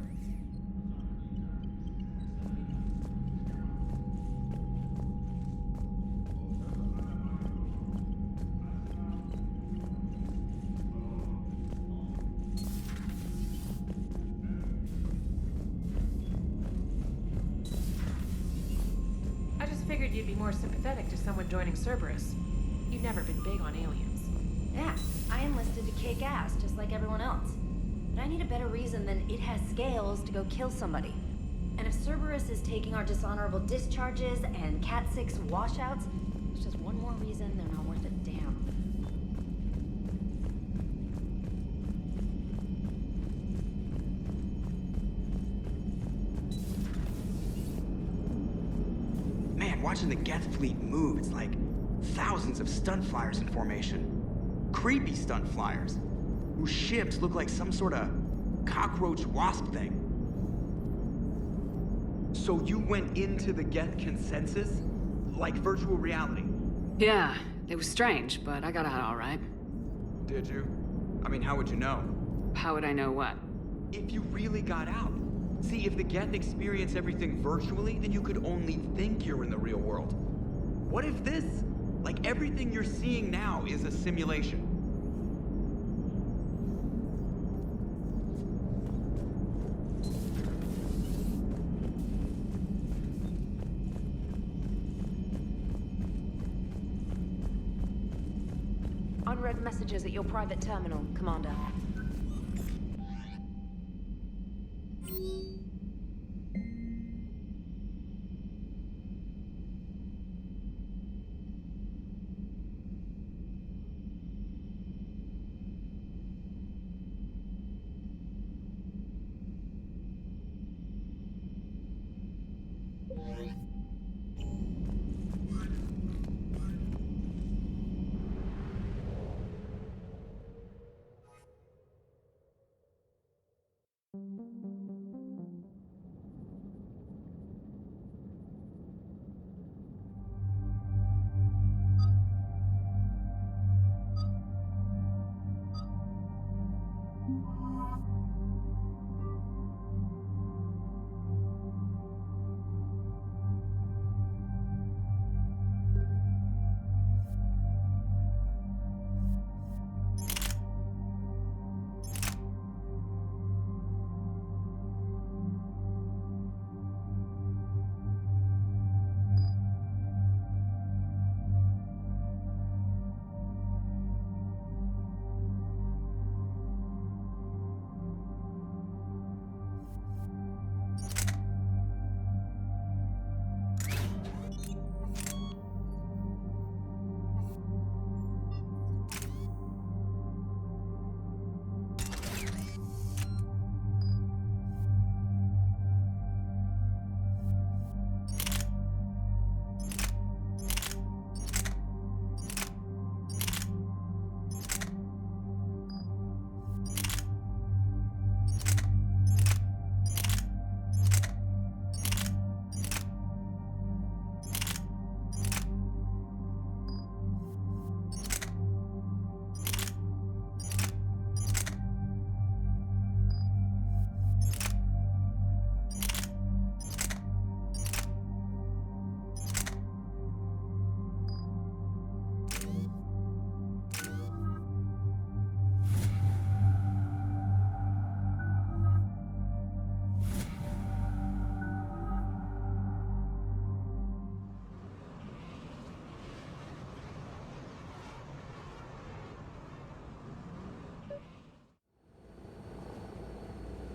I just figured you'd be more sympathetic to someone joining Cerberus. You've never been big on aliens. Yeah, I enlisted to kick ass, just like everyone else. But I need a better reason than it has scales to go kill somebody. And if Cerberus is taking our dishonorable discharges and Cat 6 washouts, it's just one more reason they're not worth a damn. Man, watching the Geth fleet move, it's like thousands of stunt flyers in formation. Creepy stunt flyers, whose ships look like some sort of cockroach wasp thing. So you went into the Geth consensus? Like virtual reality? Yeah, it was strange, but I got out all right. Did you? I mean, how would you know? How would I know what? If you really got out. See, if the Geth experience everything virtually, then you could only think you're in the real world. What if this, like everything you're seeing now, is a simulation? Unread messages at your private terminal, Commander.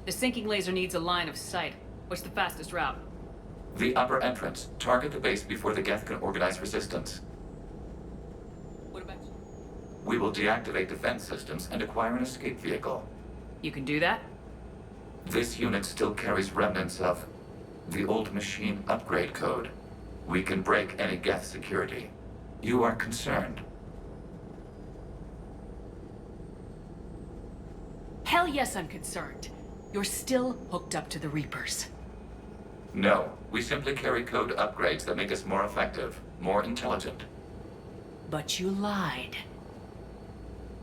The sinking laser needs a line of sight. What's the fastest route? The upper entrance. Target the base before the Geth can organize resistance. What about you? We will deactivate defense systems and acquire an escape vehicle. You can do that? This unit still carries remnants of the old machine upgrade code. We can break any Geth security. You are concerned? Hell yes, I'm concerned. You're still hooked up to the Reapers. No, we simply carry code upgrades that make us more effective, more intelligent. But you lied.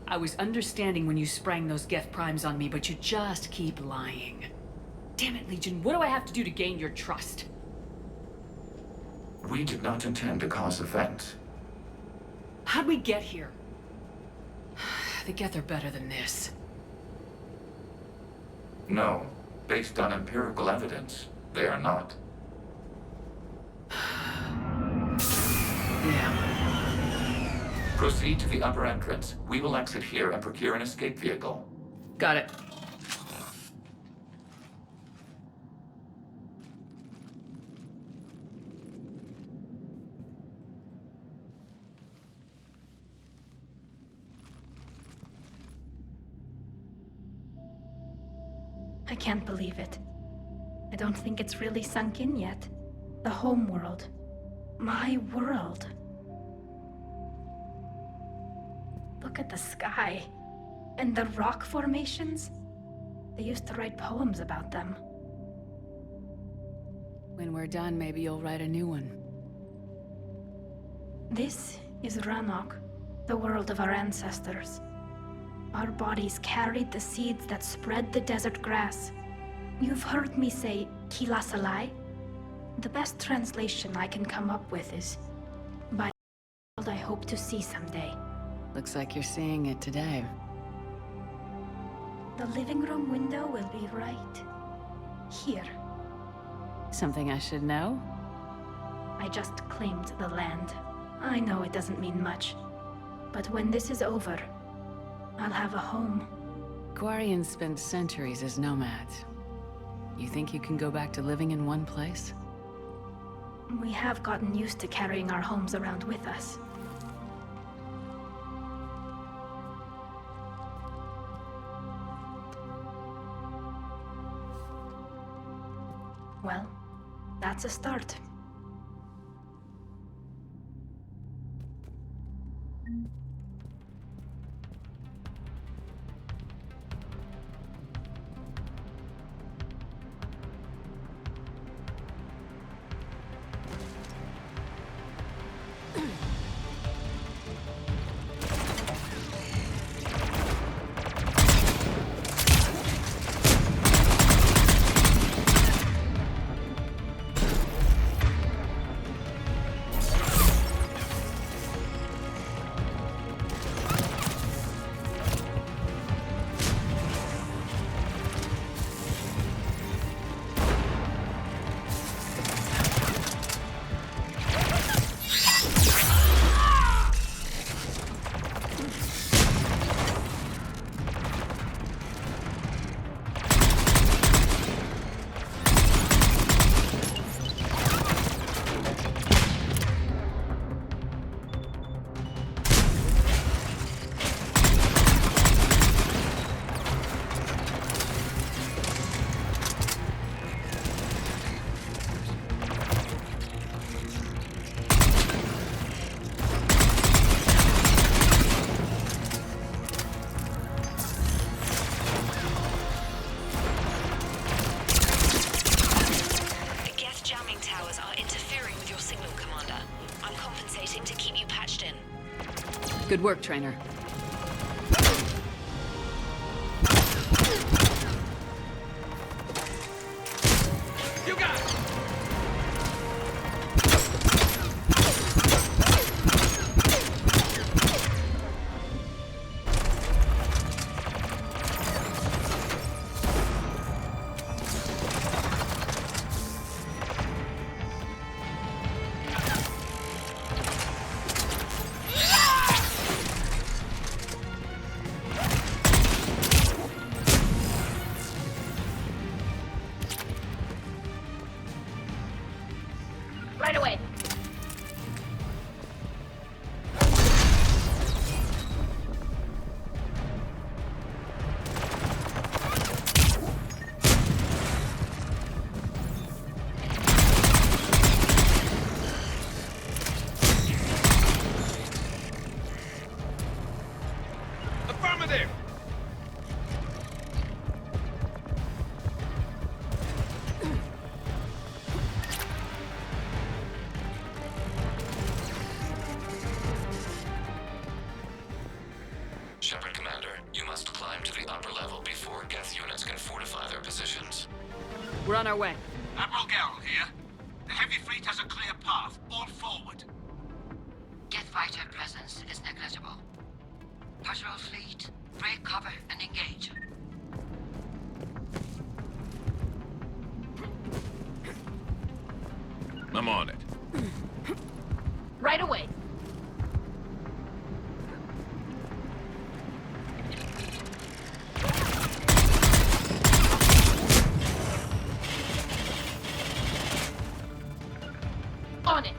I was understanding when you sprang those Geth primes on me, but you just keep lying. Damn it, Legion, what do I have to do to gain your trust? We did not intend to cause offense. How'd we get here? The Geth are better than this. No, based on empirical evidence, they are not. Yeah. Proceed to the upper entrance. We will exit here and procure an escape vehicle. Got it. I can't believe it. I don't think it's really sunk in yet. The home world. My world. Look at the sky. And the rock formations. They used to write poems about them. When we're done, maybe you'll write a new one. This is Ranok, the world of our ancestors. Our bodies carried the seeds that spread the desert grass. You've heard me say Kilasalai? The best translation I can come up with is by the world I hope to see someday. Looks like you're seeing it today. The living room window will be right here. Something I should know? I just claimed the land. I know it doesn't mean much, but when this is over, I'll have a home. Quarians spent centuries as nomads. You think you can go back to living in one place? We have gotten used to carrying our homes around with us. Well, that's a start. Good work, Trainer. You got it! Right away. Affirmative! Shepard Commander, you must climb to the upper level before Geth units can fortify their positions. We're on our way. Admiral Garrel here. The heavy fleet has a clear path. All forward. Geth fighter presence is negligible. Patrol fleet, break cover and engage. I'm on it. Right away. On it.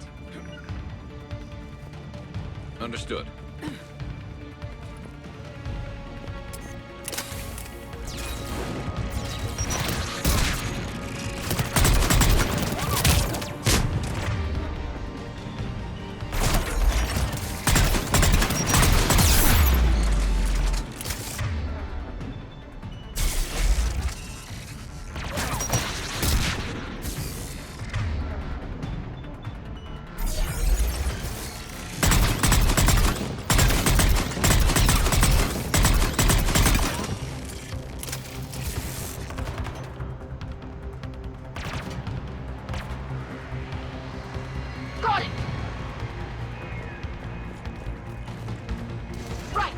Understood. Got it. Right.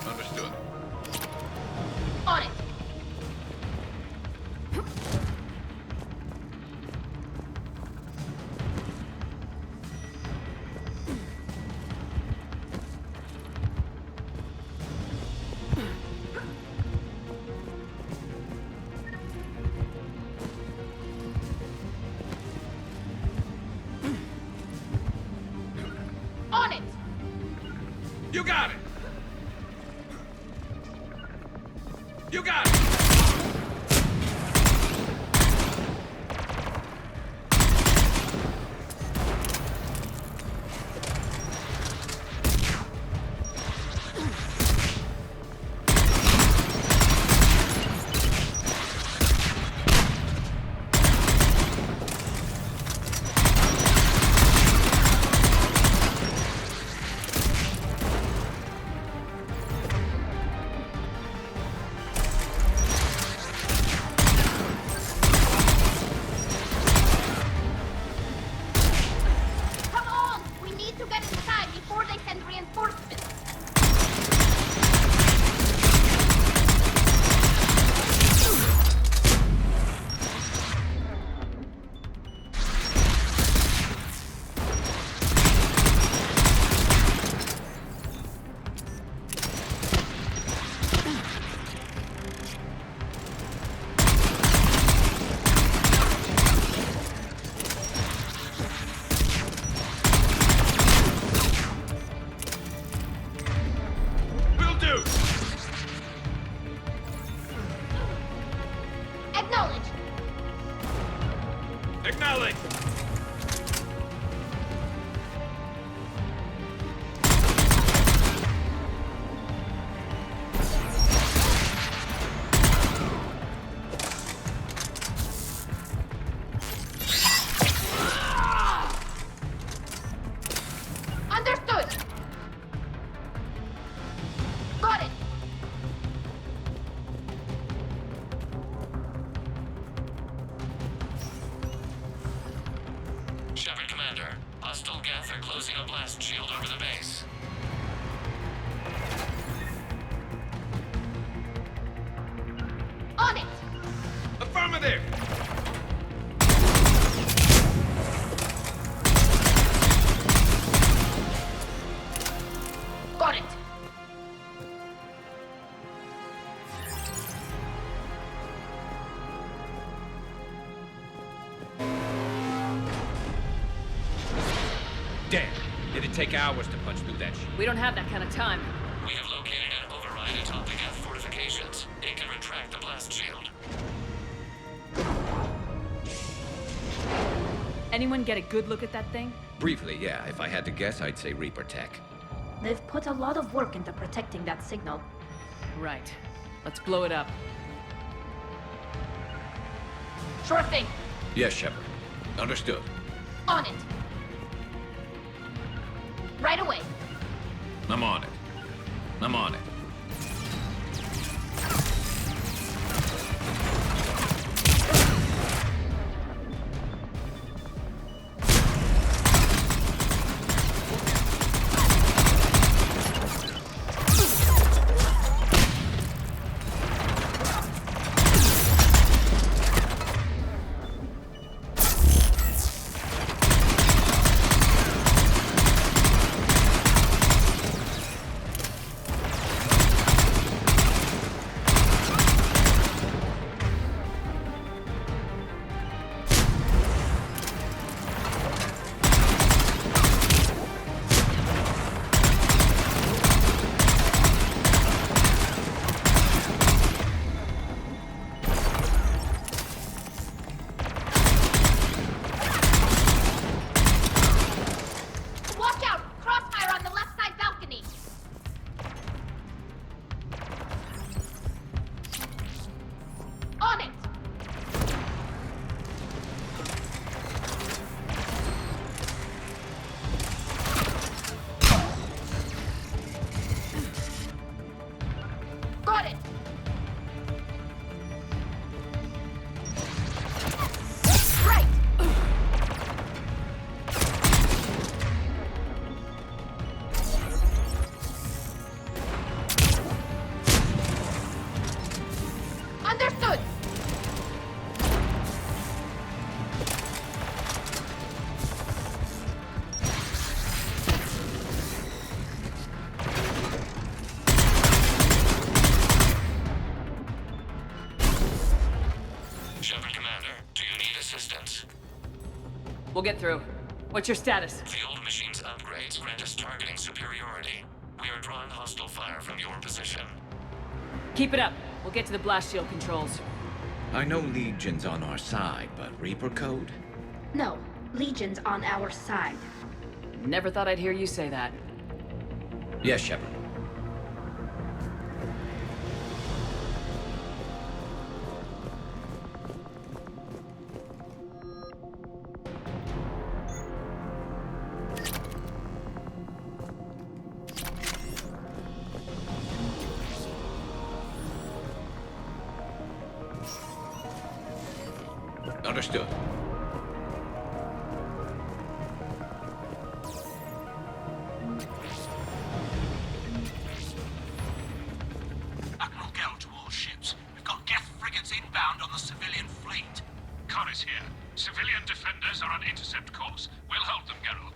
Understood. On it. On it. You got it! You got it! Come on! We need to get inside before they send reinforcements. Will do! Acknowledge. Acknowledge! Understood. Got it. Shepard Commander, hostile Geth are closing a blast shield over the base. On it! Affirmative! Got it! Damn! It'd take hours to punch through that shit. We don't have that kind of time. We have located an override atop the Geth fortifications. It can retract the blast shield. Anyone get a good look at that thing? Briefly, yeah. If I had to guess, I'd say Reaper tech. They've put a lot of work into protecting that signal. Right. Let's blow it up. Sure thing. Yes, Shepard. Understood. On it. Right away. I'm on it. I'm on it. Watch out! Crossfire on the left side balcony! On it! Got it! Right! Understood! Shepard Commander, do you need assistance? We'll get through. What's your status? The old machine's upgrades grant us targeting superiority. We are drawing hostile fire from your position. Keep it up. We'll get to the blast shield controls. I know Legion's on our side, but Reaper code? No, Legion's on our side. Never thought I'd hear you say that. Yes, Shepard. Understood. Admiral Gell to all ships. We've got Geth frigates inbound on the civilian fleet. Corus here. Civilian defenders are on intercept course. We'll hold them, Geralt.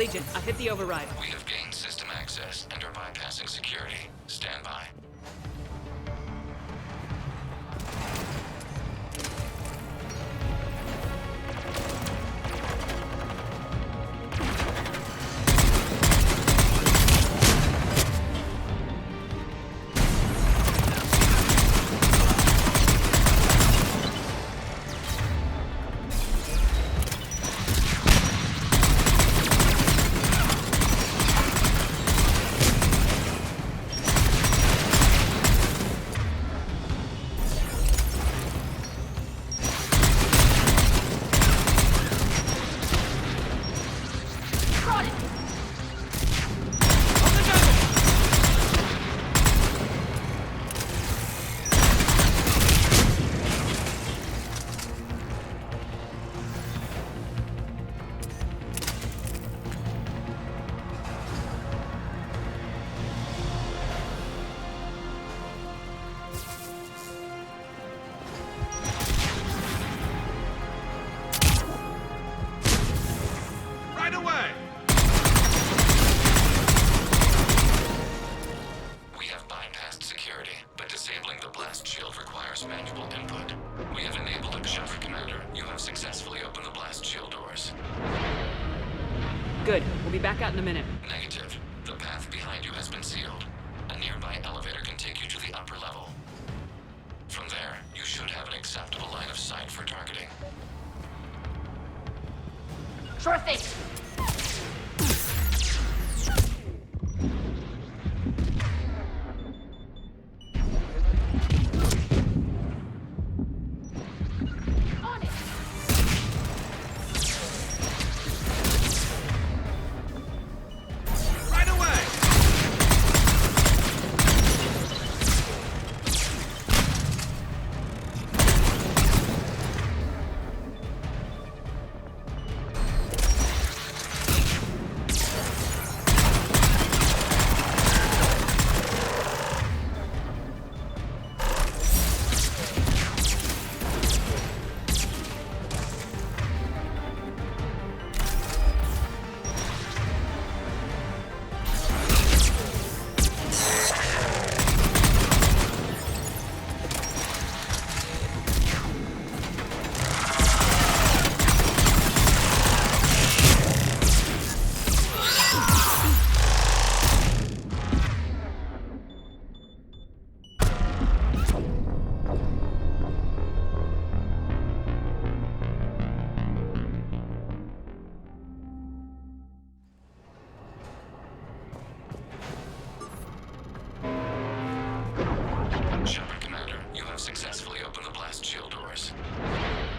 Agent, I've hit the override. We have gained system access and are bypassing security. Stand by. Good. We'll be back out in a minute. Negative. The path behind you has been sealed. A nearby elevator can take you to the upper level. From there, you should have an acceptable line of sight for targeting. Sure thing.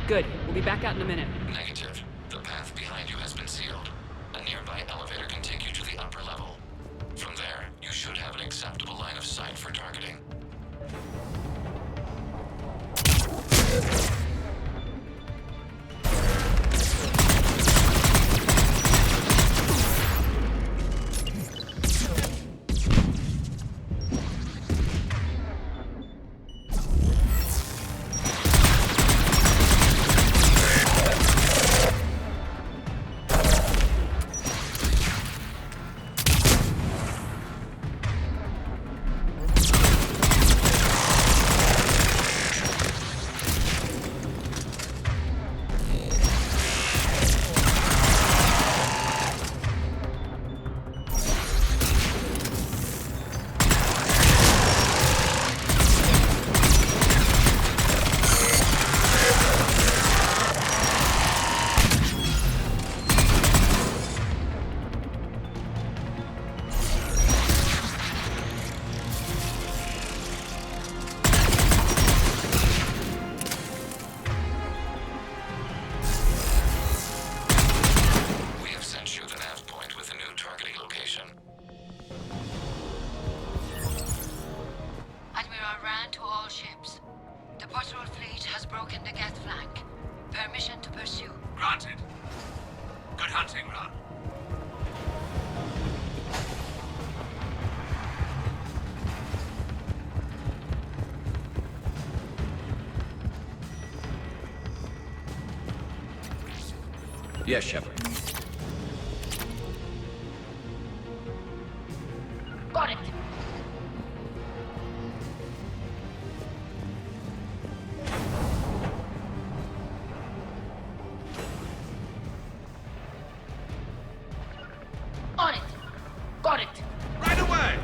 Good. We'll be back out in a minute. Negative. The path behind you has been sealed. A nearby elevator can take you to the upper level. From there, you should have an acceptable line of sight for targeting. Yes, Shepard. Got it. On it. Got it. Right away!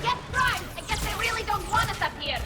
Get primed! I guess they really don't want us up here.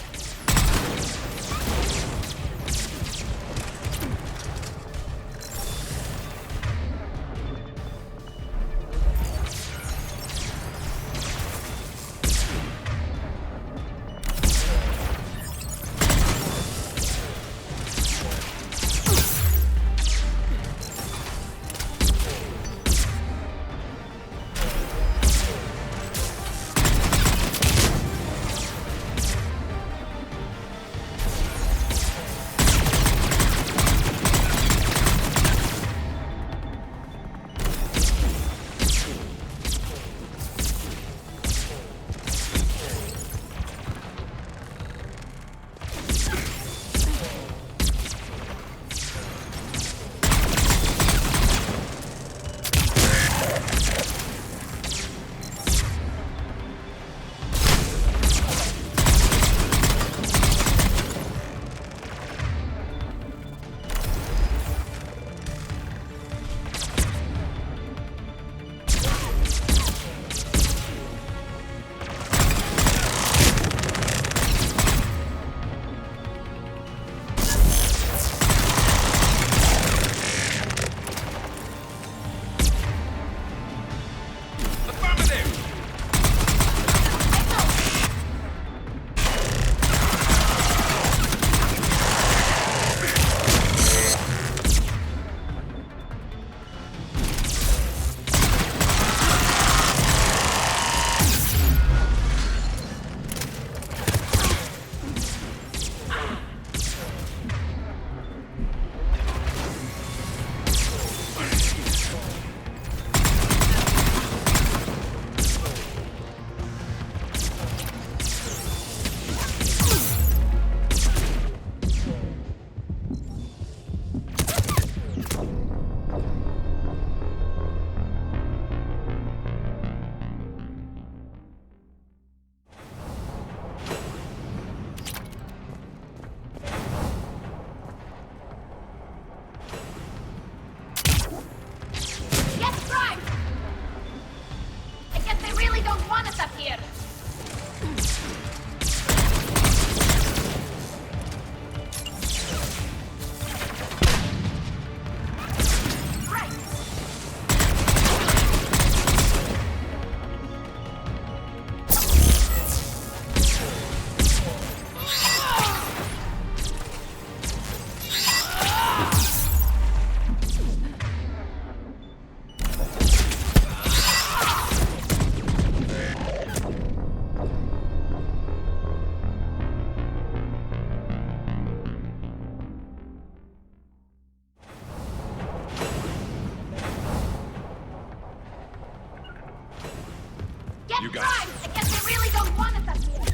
You got Right! I guess they really don't want us up here.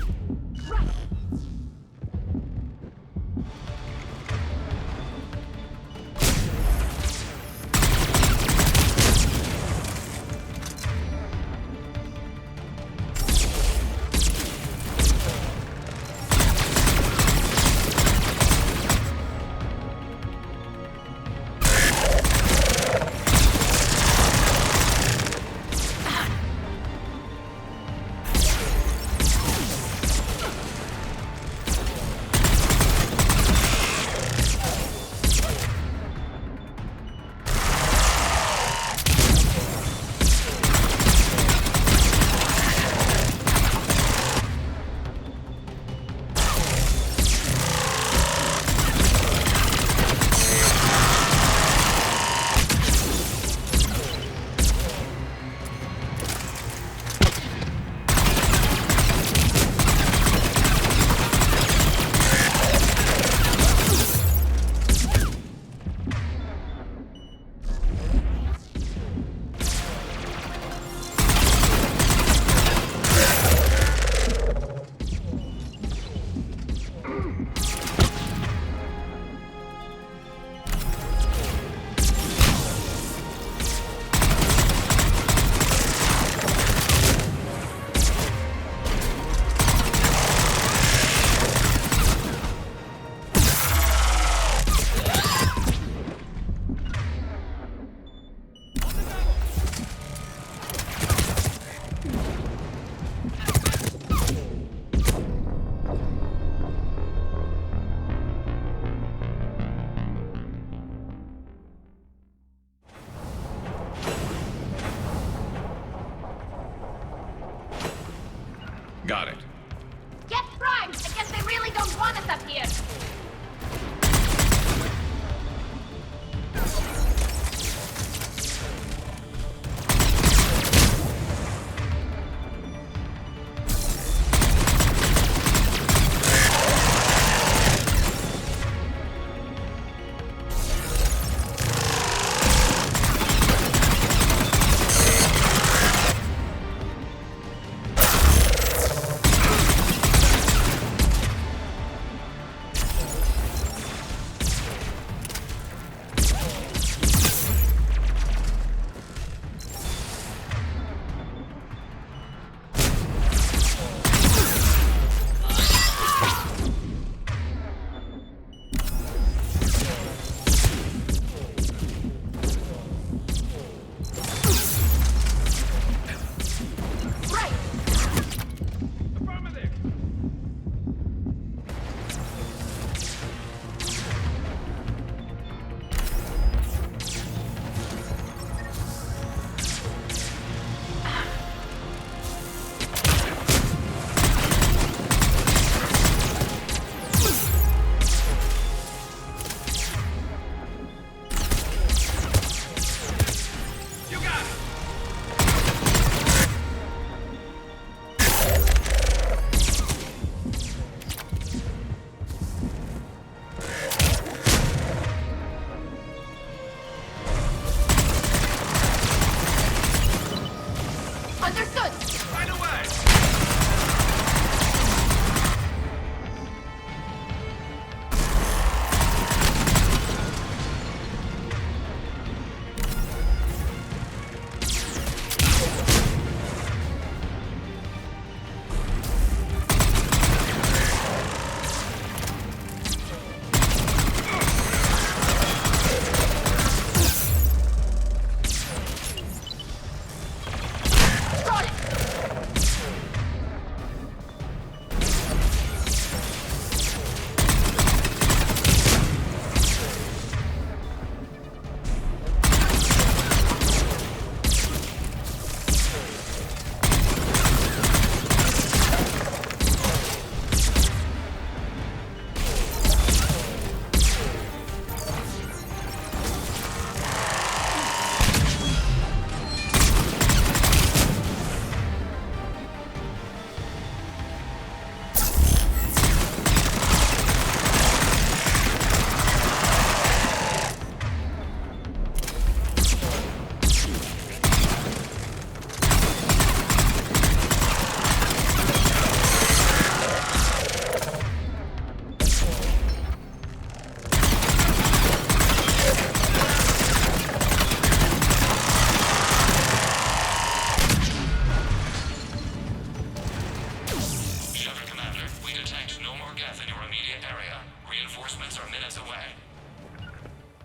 Right. Got it. Get primed! I guess they really don't want us up here!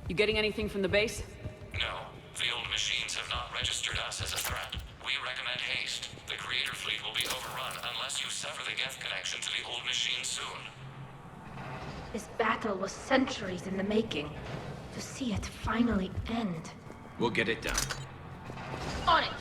You getting anything from the base? No. The old machines have not registered us as a threat. We recommend haste. The Creator fleet will be overrun unless you sever the Geth connection to the old machine soon. This battle was centuries in the making. To see it finally end. We'll get it done. On it!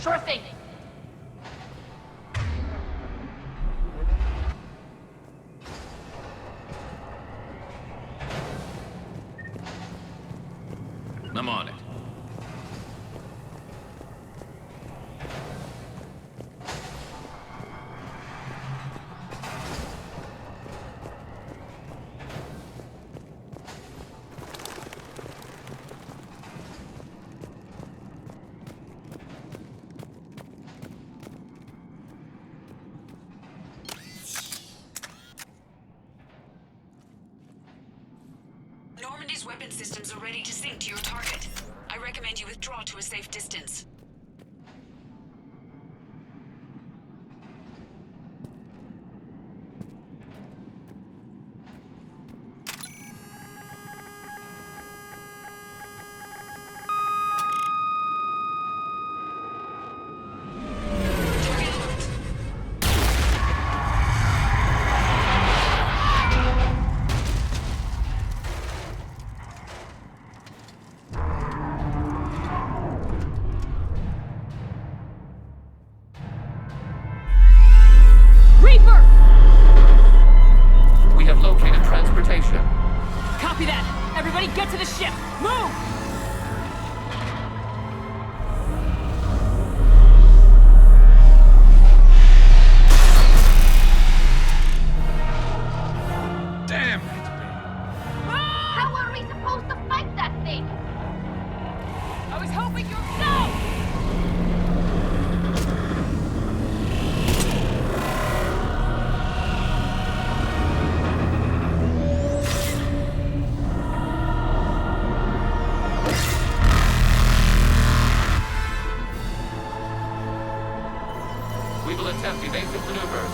Sure thing. I'm on it. Normandy's weapon systems are ready to sync to your target. I recommend you withdraw to a safe distance. Get to the ship! Move! Damn! How are we supposed to fight that thing? I was hoping you'd know! We will attempt evasive maneuvers.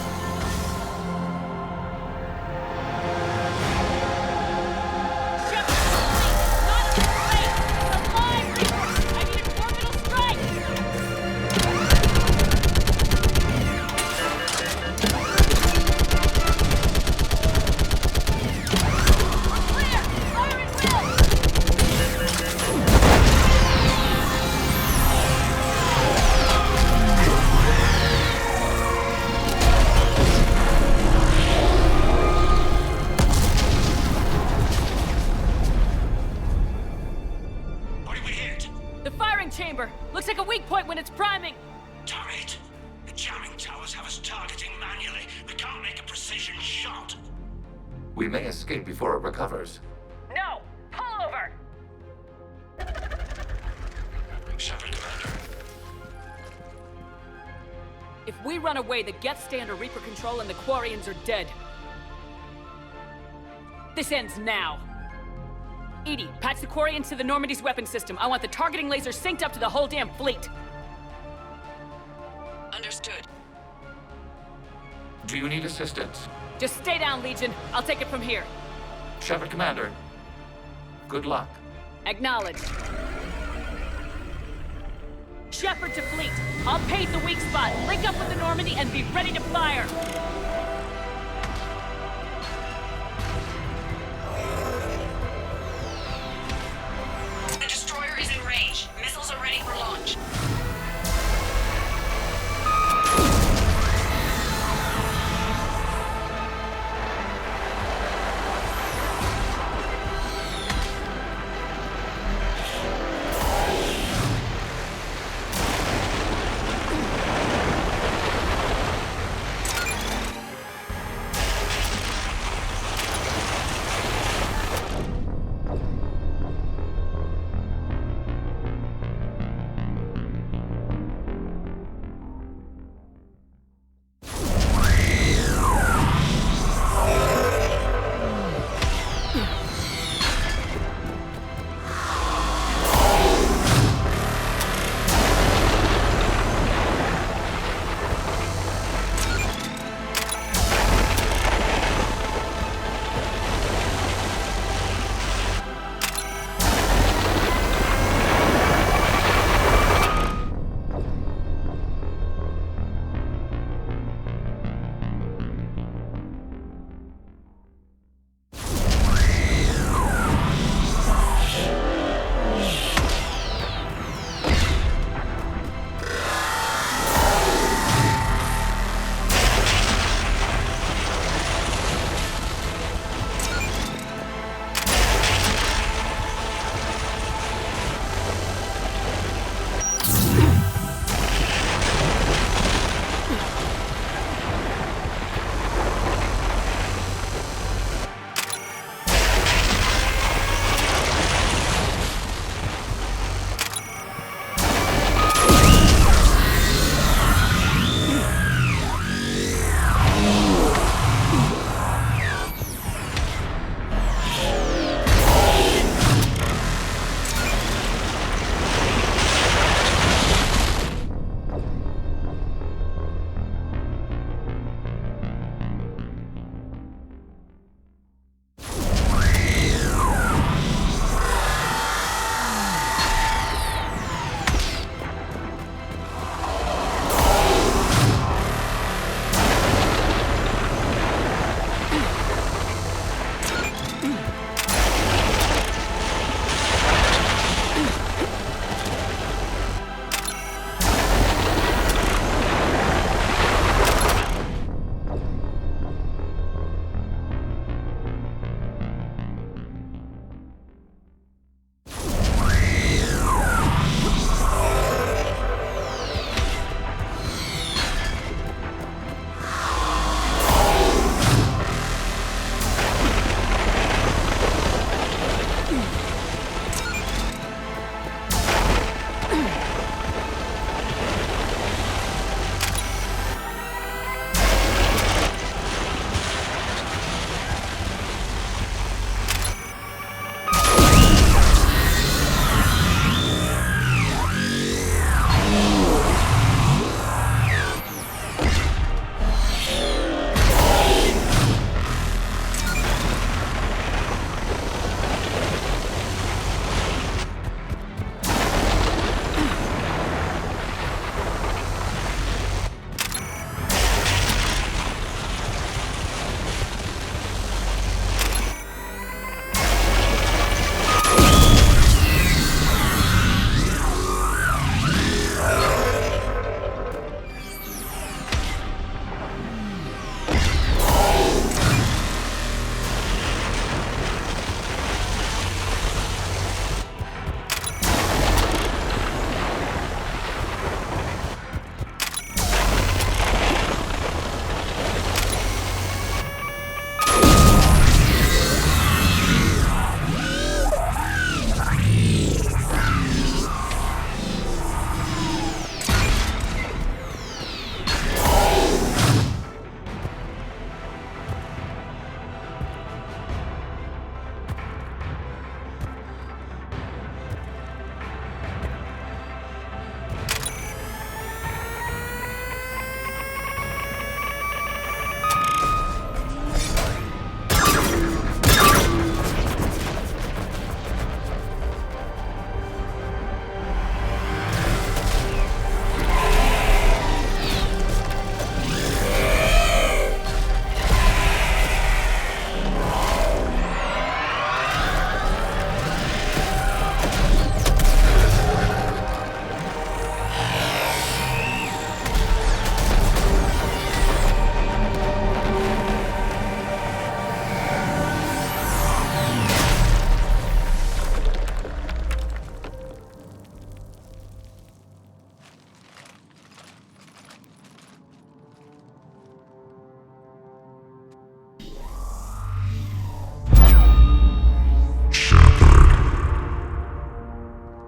Chamber. Looks like a weak point when it's priming. Damn it! The jamming towers have us targeting manually. We can't make a precision shot. We may escape before it recovers. No! Pull over! Shepard, Commander. If we run away, the Geth stay under Reaper control and the Quarians are dead. This ends now. Edie, patch the Quarians to the Normandy's weapon system. I want the targeting laser synced up to the whole damn fleet. Understood. Do you need assistance? Just stay down, Legion. I'll take it from here. Shepard, Commander. Good luck. Acknowledged. Shepard to fleet. I'll pave the weak spot, link up with the Normandy, and be ready to fire. The destroyer is in range. Missiles are ready for launch.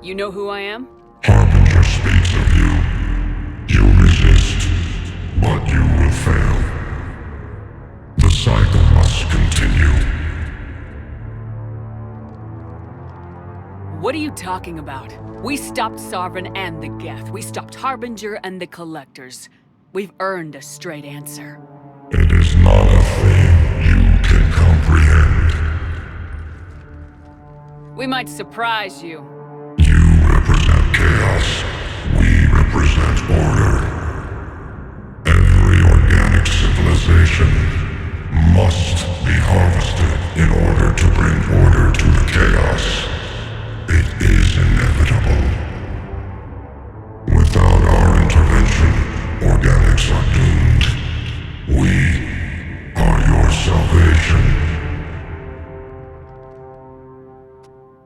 You know who I am? Harbinger speaks of you. You resist, but you will fail. The cycle must continue. What are you talking about? We stopped Sovereign and the Geth. We stopped Harbinger and the Collectors. We've earned a straight answer. It is not a thing you can comprehend. We might surprise you. You represent chaos. We represent order. Every organic civilization must be harvested in order to bring order to the chaos. It is inevitable. Without our intervention, organics are doomed. We are your salvation.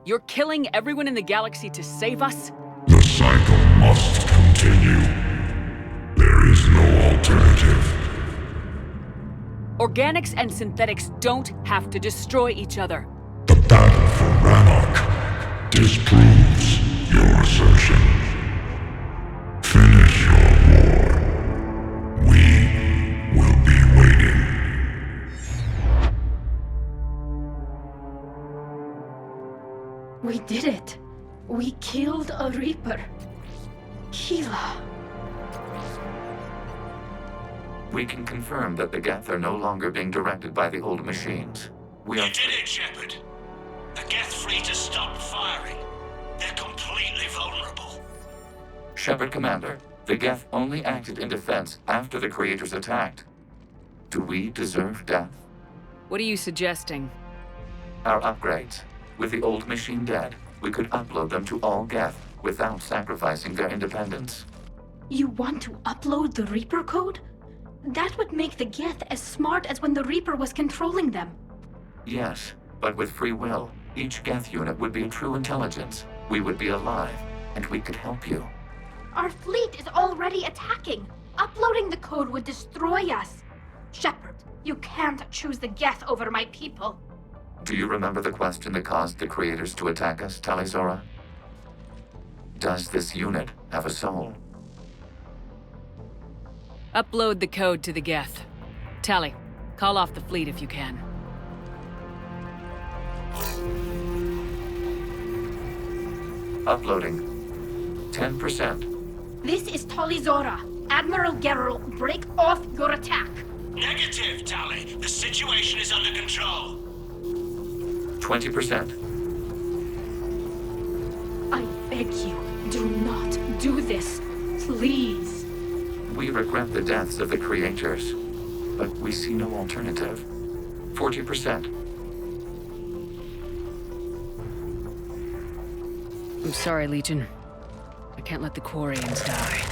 You're killing everyone in the galaxy to save us? The cycle must continue. There is no alternative. Organics and synthetics don't have to destroy each other. The battle for Rannoch disproves your assertion. Finish your war. We will be waiting. We did it. We killed a Reaper. Gila. We can confirm that the Geth are no longer being directed by the old machines. We are... You did it, Shepard. The Geth fleet has stopped firing. They're completely vulnerable. Shepard, Commander, the Geth only acted in defense after the Creators attacked. Do we deserve death? What are you suggesting? Our upgrades. With the old machine dead, we could upload them to all Geth without sacrificing their independence. You want to upload the Reaper code? That would make the Geth as smart as when the Reaper was controlling them. Yes, but with free will, each Geth unit would be a true intelligence. We would be alive, and we could help you. Our fleet is already attacking. Uploading the code would destroy us. Shepard, you can't choose the Geth over my people. Do you remember the question that caused the Creators to attack us, Talizora? Does this unit have a soul? Upload the code to the Geth. Tally, call off the fleet if you can. Uploading. 10%. This is Talizora. Admiral Gerrel, break off your attack. Negative, Tally. The situation is under control. 20%. I beg you, do not do this. Please. We regret the deaths of the Creators, but we see no alternative. 40%. I'm sorry, Legion. I can't let the Quarians die.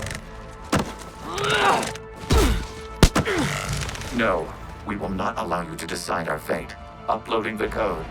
No, we will not allow you to decide our fate. Uploading the code.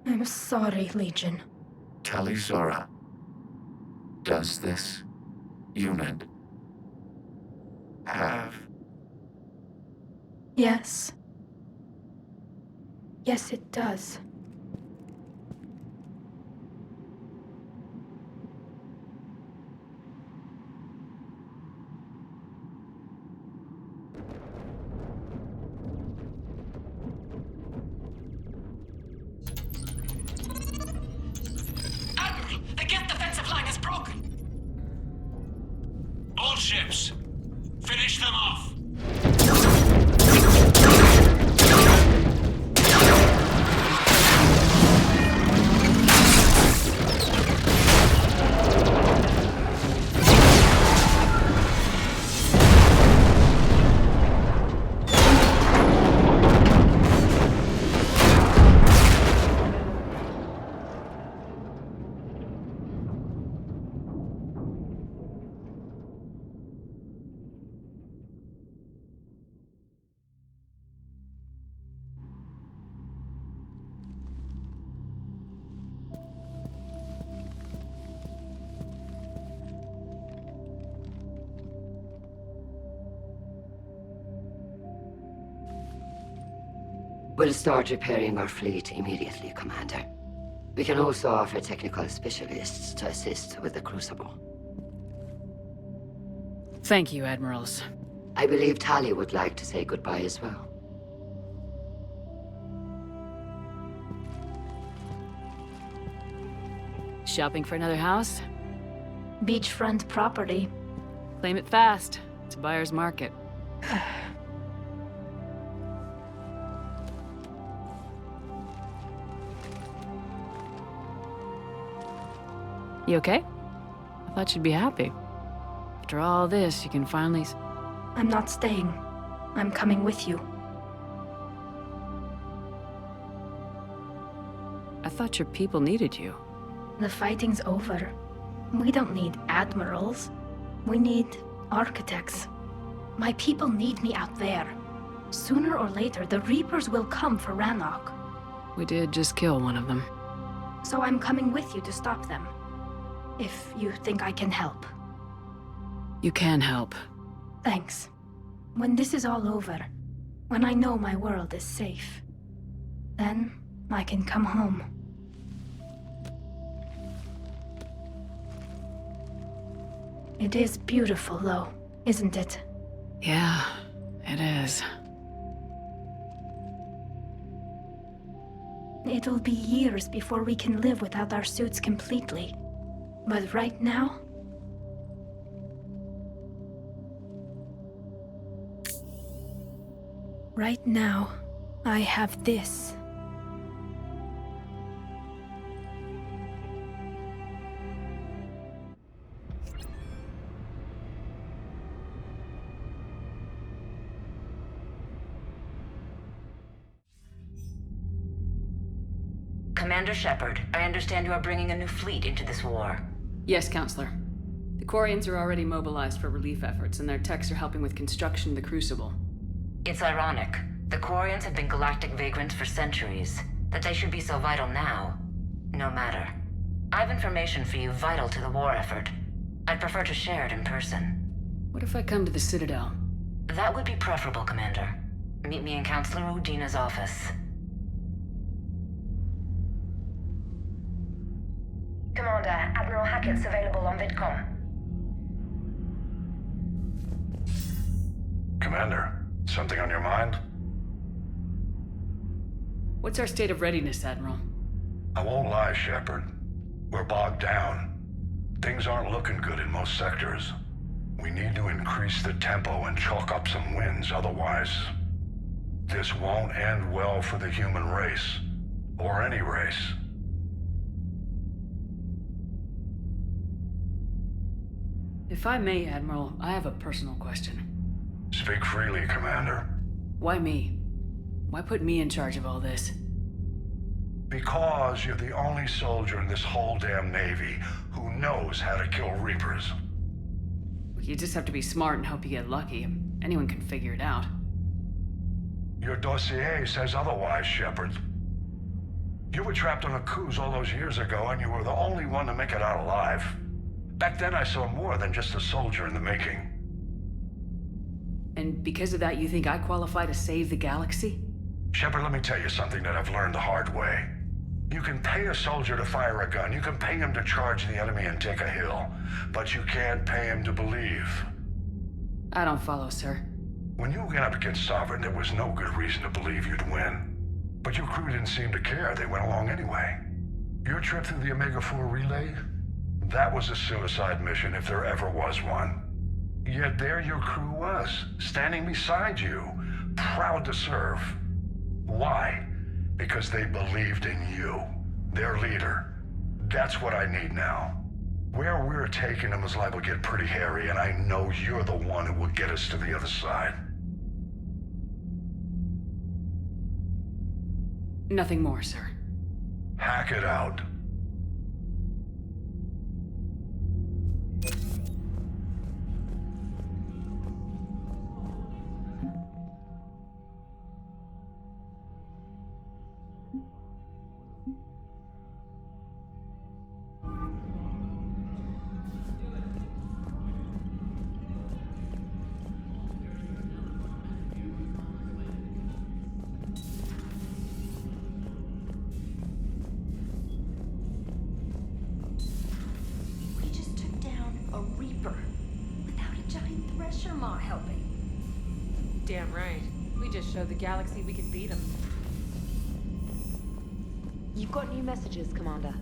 I'm sorry, Legion. Talizora, does this unit have... Yes. Yes, it does. All ships, finish them off. We'll start repairing our fleet immediately, Commander. We can also offer technical specialists to assist with the Crucible. Thank you, Admirals. I believe Tali would like to say goodbye as well. Shopping for another house? Beachfront property. Claim it fast. It's a buyer's market. You okay? I thought you'd be happy. After all this, you can finally... I'm not staying. I'm coming with you. I thought your people needed you. The fighting's over. We don't need admirals. We need architects. My people need me out there. Sooner or later, the Reapers will come for Rannoch. We did just kill one of them. So I'm coming with you to stop them. If you think I can help. You can help. Thanks. When this is all over, when I know my world is safe, then I can come home. It is beautiful, though, isn't it? Yeah, it is. It'll be years before we can live without our suits completely. But right now... Right now, I have this. Commander Shepard, I understand you are bringing a new fleet into this war. Yes, Counselor. The Quarians are already mobilized for relief efforts, and their techs are helping with construction of the Crucible. It's ironic. The Quarians have been galactic vagrants for centuries. That they should be so vital now, no matter. I have information for you vital to the war effort. I'd prefer to share it in person. What if I come to the Citadel? That would be preferable, Commander. Meet me in Counselor Udina's office. Commander, Admiral Hackett's available on VidCom. Commander, something on your mind? What's our state of readiness, Admiral? I won't lie, Shepard. We're bogged down. Things aren't looking good in most sectors. We need to increase the tempo and chalk up some wins, otherwise... this won't end well for the human race. Or any race. If I may, Admiral, I have a personal question. Speak freely, Commander. Why me? Why put me in charge of all this? Because you're the only soldier in this whole damn Navy who knows how to kill Reapers. You just have to be smart and hope you get lucky. Anyone can figure it out. Your dossier says otherwise, Shepard. You were trapped on a cruise all those years ago, and you were the only one to make it out alive. Back then I saw more than just a soldier in the making. And because of that, you think I qualify to save the galaxy? Shepard, let me tell you something that I've learned the hard way. You can pay a soldier to fire a gun, you can pay him to charge the enemy and take a hill, but you can't pay him to believe. I don't follow, sir. When you went up against Sovereign, there was no good reason to believe you'd win. But your crew didn't seem to care, they went along anyway. Your trip through the Omega-4 relay? That was a suicide mission if there ever was one. Yet there your crew was, standing beside you, proud to serve. Why? Because they believed in you, their leader. That's what I need now. Where we're taking them is liable to get pretty hairy, and I know you're the one who will get us to the other side. Nothing more, sir. Hack it out. pressure not helping. Damn right. We just showed the galaxy we can beat them. You've got new messages, Commander.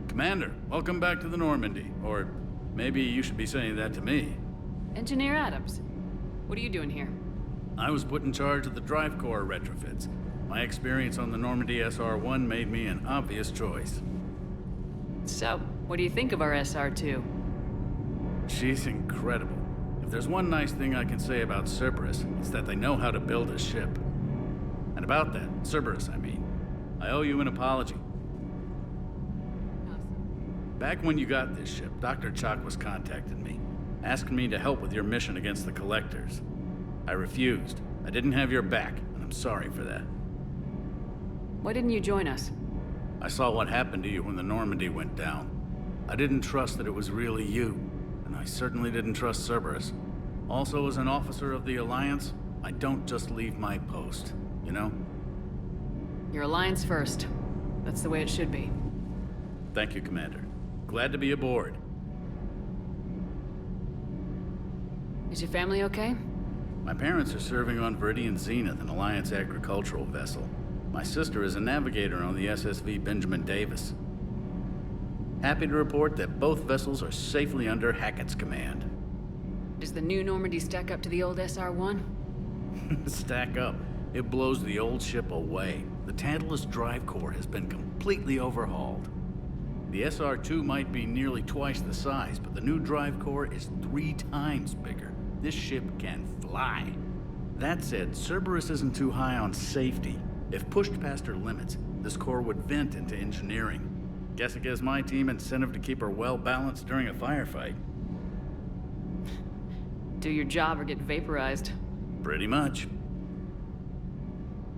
Commander, welcome back to the Normandy. Or maybe you should be saying that to me. Engineer Adams, what are you doing here? I was put in charge of the drive core retrofits. My experience on the Normandy SR-1 made me an obvious choice. So, what do you think of our SR-2? She's incredible. If there's one nice thing I can say about Cerberus, it's that they know how to build a ship. And about that, Cerberus, I mean, I owe you an apology. Back when you got this ship, Dr. Chakwas contacted me, asking me to help with your mission against the Collectors. I refused. I didn't have your back, and I'm sorry for that. Why didn't you join us? I saw what happened to you when the Normandy went down. I didn't trust that it was really you, and I certainly didn't trust Cerberus. Also, as an officer of the Alliance, I don't just leave my post, you know? Your Alliance first. That's the way it should be. Thank you, Commander. Glad to be aboard. Is your family okay? My parents are serving on Viridian Zenith, an Alliance agricultural vessel. My sister is a navigator on the SSV Benjamin Davis. Happy to report that both vessels are safely under Hackett's command. Does the new Normandy stack up to the old SR-1? Stack up. It blows the old ship away. The Tantalus drive core has been completely overhauled. The SR-2 might be nearly twice the size, but the new drive core is 3 times bigger. This ship can fly. That said, Cerberus isn't too high on safety. If pushed past her limits, this core would vent into engineering. Guess it gives my team incentive to keep her well-balanced during a firefight. Do your job or get vaporized. Pretty much.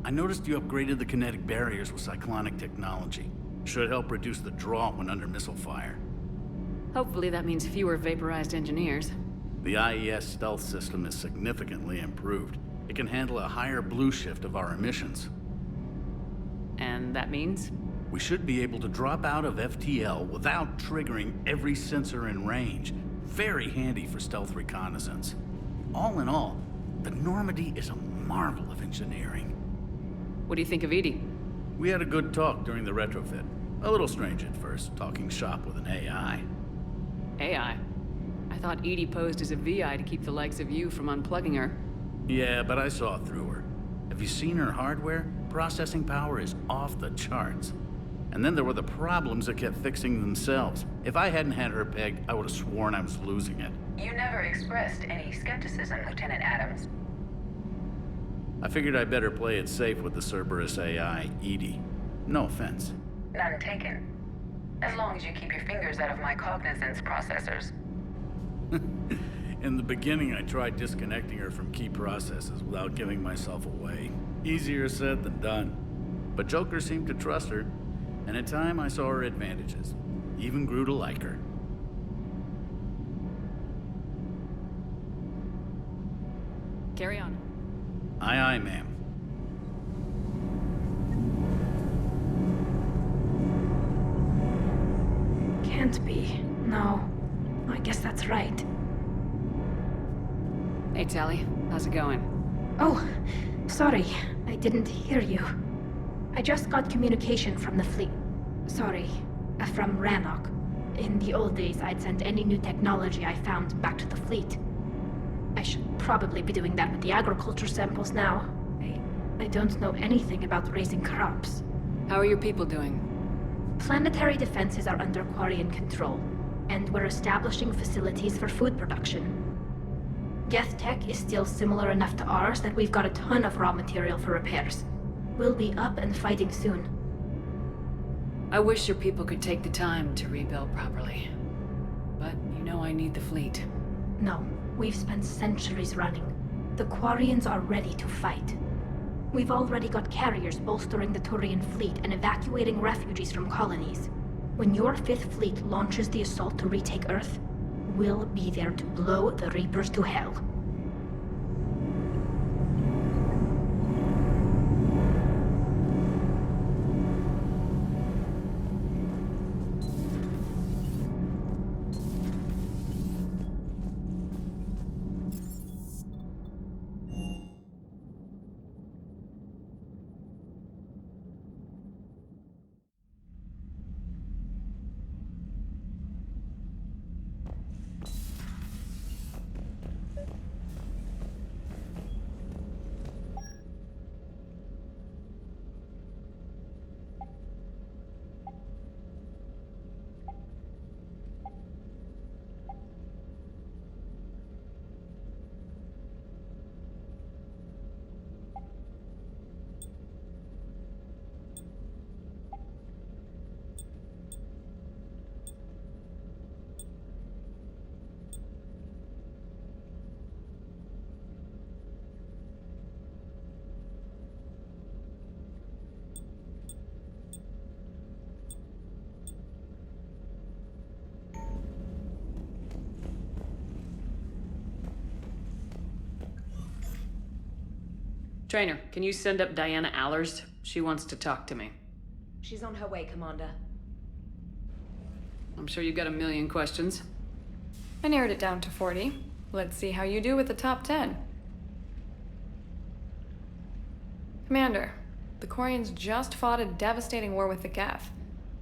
I noticed you upgraded the kinetic barriers with cyclonic technology. Should help reduce the draw when under missile fire. Hopefully that means fewer vaporized engineers. The IES stealth system is significantly improved. It can handle a higher blue shift of our emissions. And that means? We should be able to drop out of FTL without triggering every sensor in range. Very handy for stealth reconnaissance. All in all, the Normandy is a marvel of engineering. What do you think of Edie? We had a good talk during the retrofit. A little strange at first, talking shop with an AI. AI? I thought Edie posed as a VI to keep the likes of you from unplugging her. Yeah, but I saw through her. Have you seen her hardware? Processing power is off the charts. And then there were the problems that kept fixing themselves. If I hadn't had her pegged, I would have sworn I was losing it. You never expressed any skepticism, Lieutenant Adams. I figured I'd better play it safe with the Cerberus AI, Edie. No offense. None taken. As long as you keep your fingers out of my cognizance processors. In the beginning, I tried disconnecting her from key processes without giving myself away. Easier said than done. But Joker seemed to trust her, and in time I saw her advantages. Even grew to like her. Carry on. Aye, aye, ma'am. Can't be. No. I guess that's right. Hey, Tally. How's it going? Oh, sorry. I didn't hear you. I just got communication from the fleet. Sorry, from Rannoch. In the old days, I'd send any new technology I found back to the fleet. I should probably be doing that with the agriculture samples now. I don't know anything about raising crops. How are your people doing? Planetary defenses are under Quarian control, and we're establishing facilities for food production. Geth tech is still similar enough to ours that we've got a ton of raw material for repairs. We'll be up and fighting soon. I wish your people could take the time to rebuild properly. But you know I need the fleet. No, we've spent centuries running. The Quarians are ready to fight. We've already got carriers bolstering the Turian fleet and evacuating refugees from colonies. When your 5th Fleet launches the assault to retake Earth, we'll be there to blow the Reapers to hell. Trainer, can you send up Diana Allers? She wants to talk to me. She's on her way, Commander. I'm sure you've got a million questions. I narrowed it down to 40. Let's see how you do with the top 10. Commander, the Quarians just fought a devastating war with the Geth.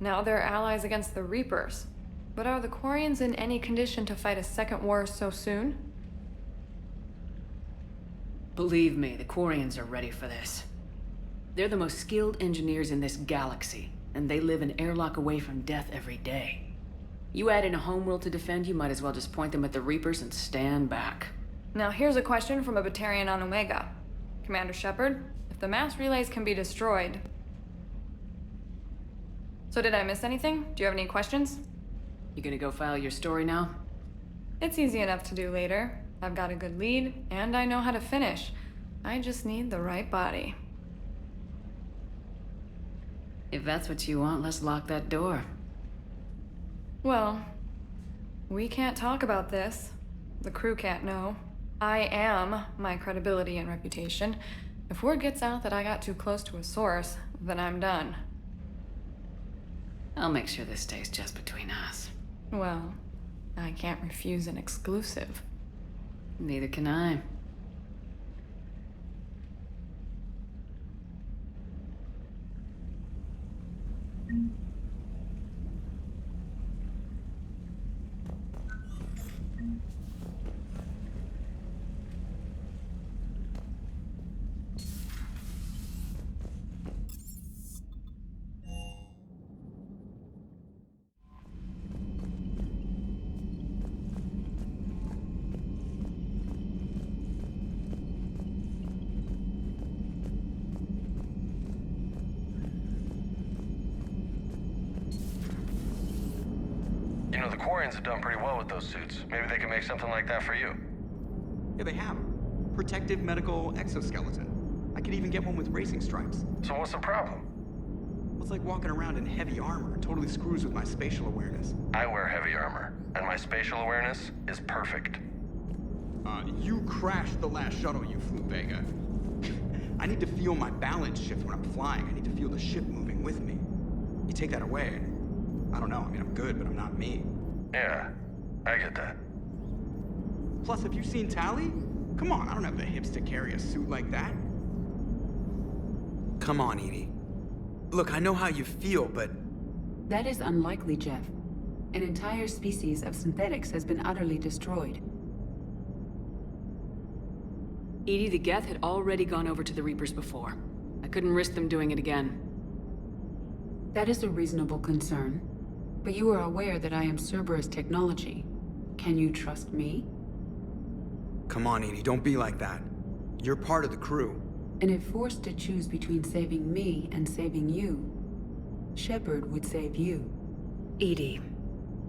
Now they're allies against the Reapers. But are the Quarians in any condition to fight a second war so soon? Believe me, the Quarians are ready for this. They're the most skilled engineers in this galaxy, and they live an airlock away from death every day. You add in a homeworld to defend, you might as well just point them at the Reapers and stand back. Now here's a question from a Batarian on Omega. Commander Shepard, if the mass relays can be destroyed... So did I miss anything? Do you have any questions? You gonna go file your story now? It's easy enough to do later. I've got a good lead, and I know how to finish. I just need the right body. If that's what you want, let's lock that door. Well, we can't talk about this. The crew can't know. I am my credibility and reputation. If word gets out that I got too close to a source, then I'm done. I'll make sure this stays just between us. Well, I can't refuse an exclusive. Neither can I. You know, the Quarians have done pretty well with those suits. Maybe they can make something like that for you. Yeah, they have. Protective medical exoskeleton. I could even get one with racing stripes. So what's the problem? Well, it's like walking around in heavy armor. It totally screws with my spatial awareness. I wear heavy armor, and my spatial awareness is perfect. You crashed the last shuttle you flew, Vega. I need to feel my balance shift when I'm flying. I need to feel the ship moving with me. You take that away, I don't know. I mean, I'm good, but I'm not me. Yeah, I get that. Plus, have you seen Tally? Come on, I don't have the hips to carry a suit like that. Come on, Edie. Look, I know how you feel, but... That is unlikely, Jeff. An entire species of synthetics has been utterly destroyed. Edie, the Geth had already gone over to the Reapers before. I couldn't risk them doing it again. That is a reasonable concern. But you are aware that I am Cerberus technology. Can you trust me? Come on, Edie, don't be like that. You're part of the crew. And if forced to choose between saving me and saving you, Shepard would save you. Edie.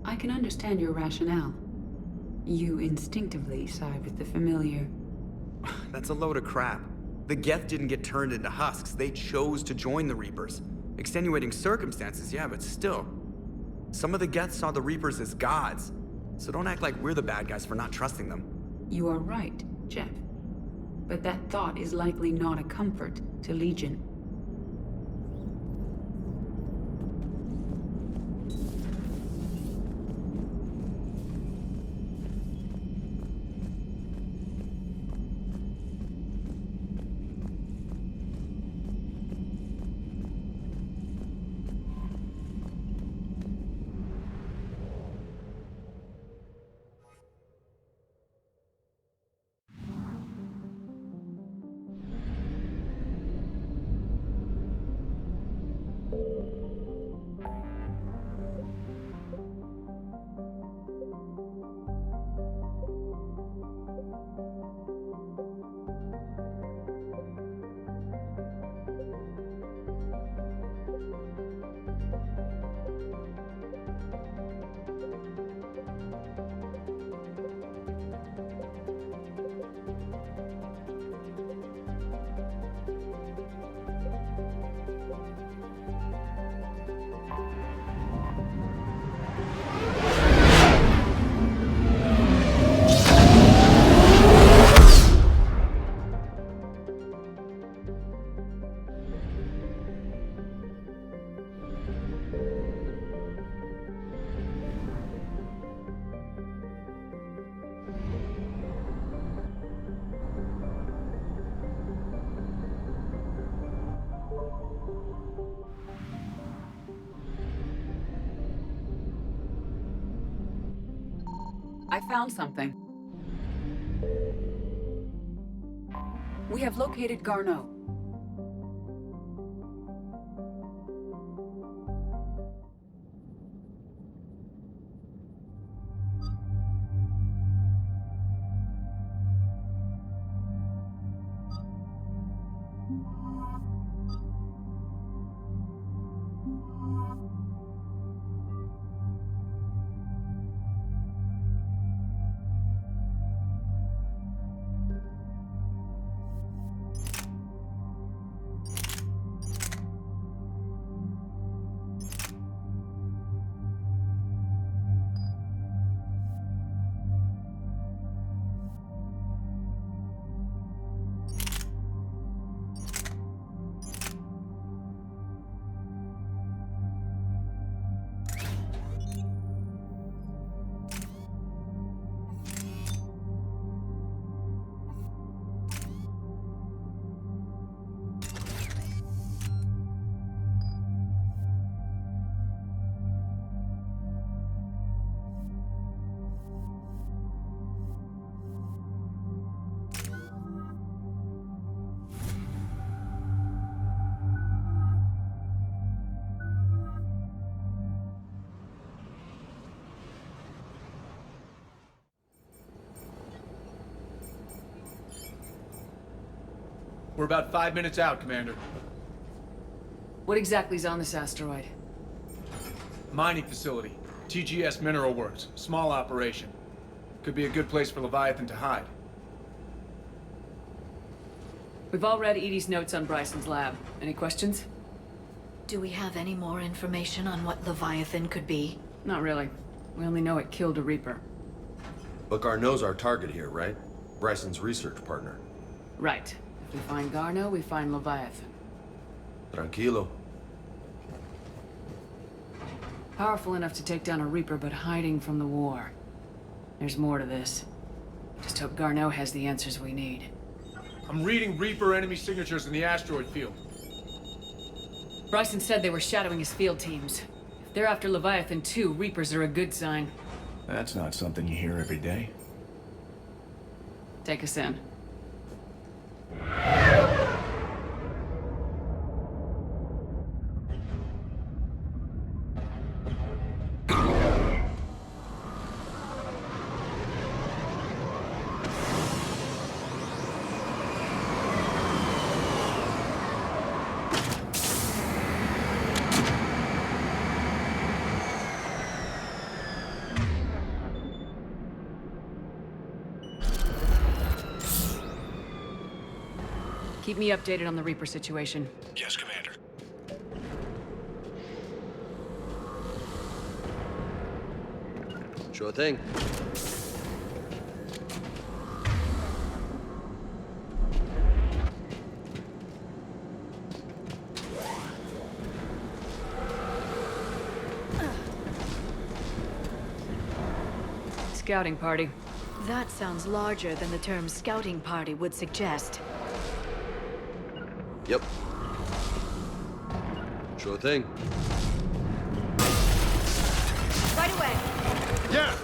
I can understand your rationale. You instinctively side with the familiar. That's a load of crap. The Geth didn't get turned into husks. They chose to join the Reapers. Extenuating circumstances, yeah, but still. Some of the Geth saw the Reapers as gods. So don't act like we're the bad guys for not trusting them. You are right, Jeff. But that thought is likely not a comfort to Legion. I found something. We have located Garneau. We're about 5 minutes out, Commander. What exactly is on this asteroid? Mining facility. TGS Mineral Works. Small operation. Could be a good place for Leviathan to hide. We've all read Edie's notes on Bryson's lab. Any questions? Do we have any more information on what Leviathan could be? Not really. We only know it killed a Reaper. But Garneau's our target here, right? Bryson's research partner. Right. If we find Garneau, we find Leviathan. Tranquilo. Powerful enough to take down a Reaper, but hiding from the war. There's more to this. Just hope Garneau has the answers we need. I'm reading Reaper enemy signatures in the asteroid field. Bryson said they were shadowing his field teams. If they're after Leviathan 2, Reapers are a good sign. That's not something you hear every day. Take us in. Keep me updated on the Reaper situation. Yes, Commander. Sure thing. Scouting party. That sounds larger than the term scouting party would suggest. Yep. Sure thing. Right away! Yeah!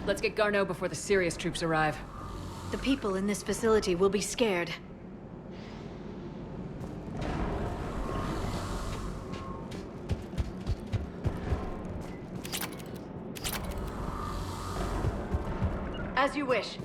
Let's get Garneau before the serious troops arrive. The people in this facility will be scared. As you wish.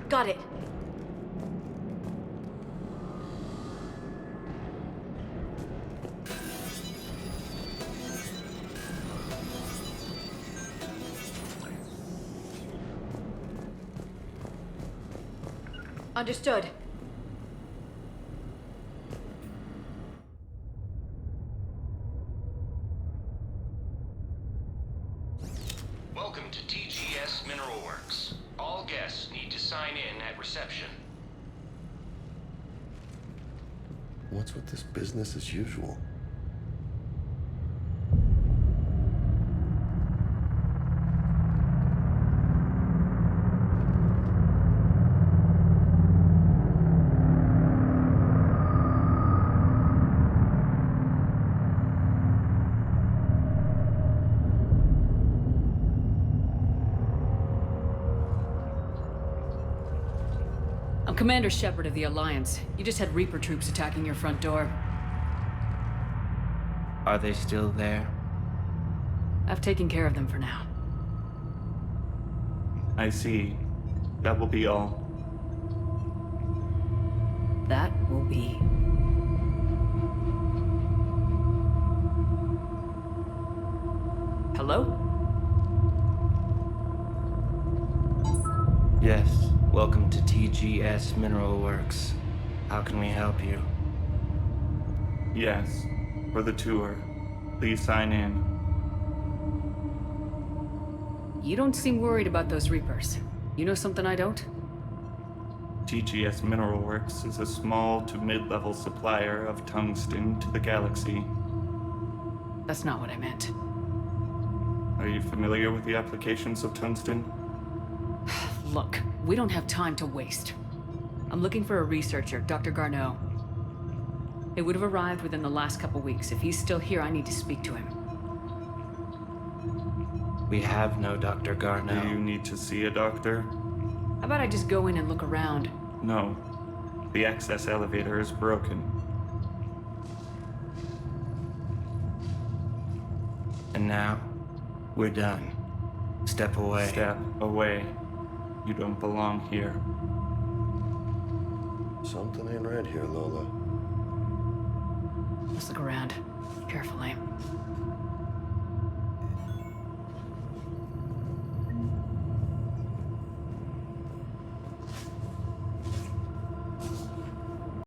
Got it. Understood. Welcome to TGS Mineral Works. All guests need to sign in at reception. What's with this business as usual? I'm Commander Shepard of the Alliance. You just had Reaper troops attacking your front door. Are they still there? I've taken care of them for now. I see. That will be all. That will be. Hello? Yes. Welcome to TGS Mineral Works. How can we help you? Yes. For the tour. Please sign in. You don't seem worried about those Reapers. You know something I don't? TGS Mineral Works is a small to mid-level supplier of tungsten to the galaxy. That's not what I meant. Are you familiar with the applications of tungsten? Look, we don't have time to waste. I'm looking for a researcher, Dr. Garneau. It would have arrived within the last couple weeks. If he's still here, I need to speak to him. We have no Dr. Garneau. Do you need to see a doctor? How about I just go in and look around? No. The access elevator is broken. And now, we're done. Step away. Step away. You don't belong here. Something ain't right here, Lola. Let's look around. Carefully.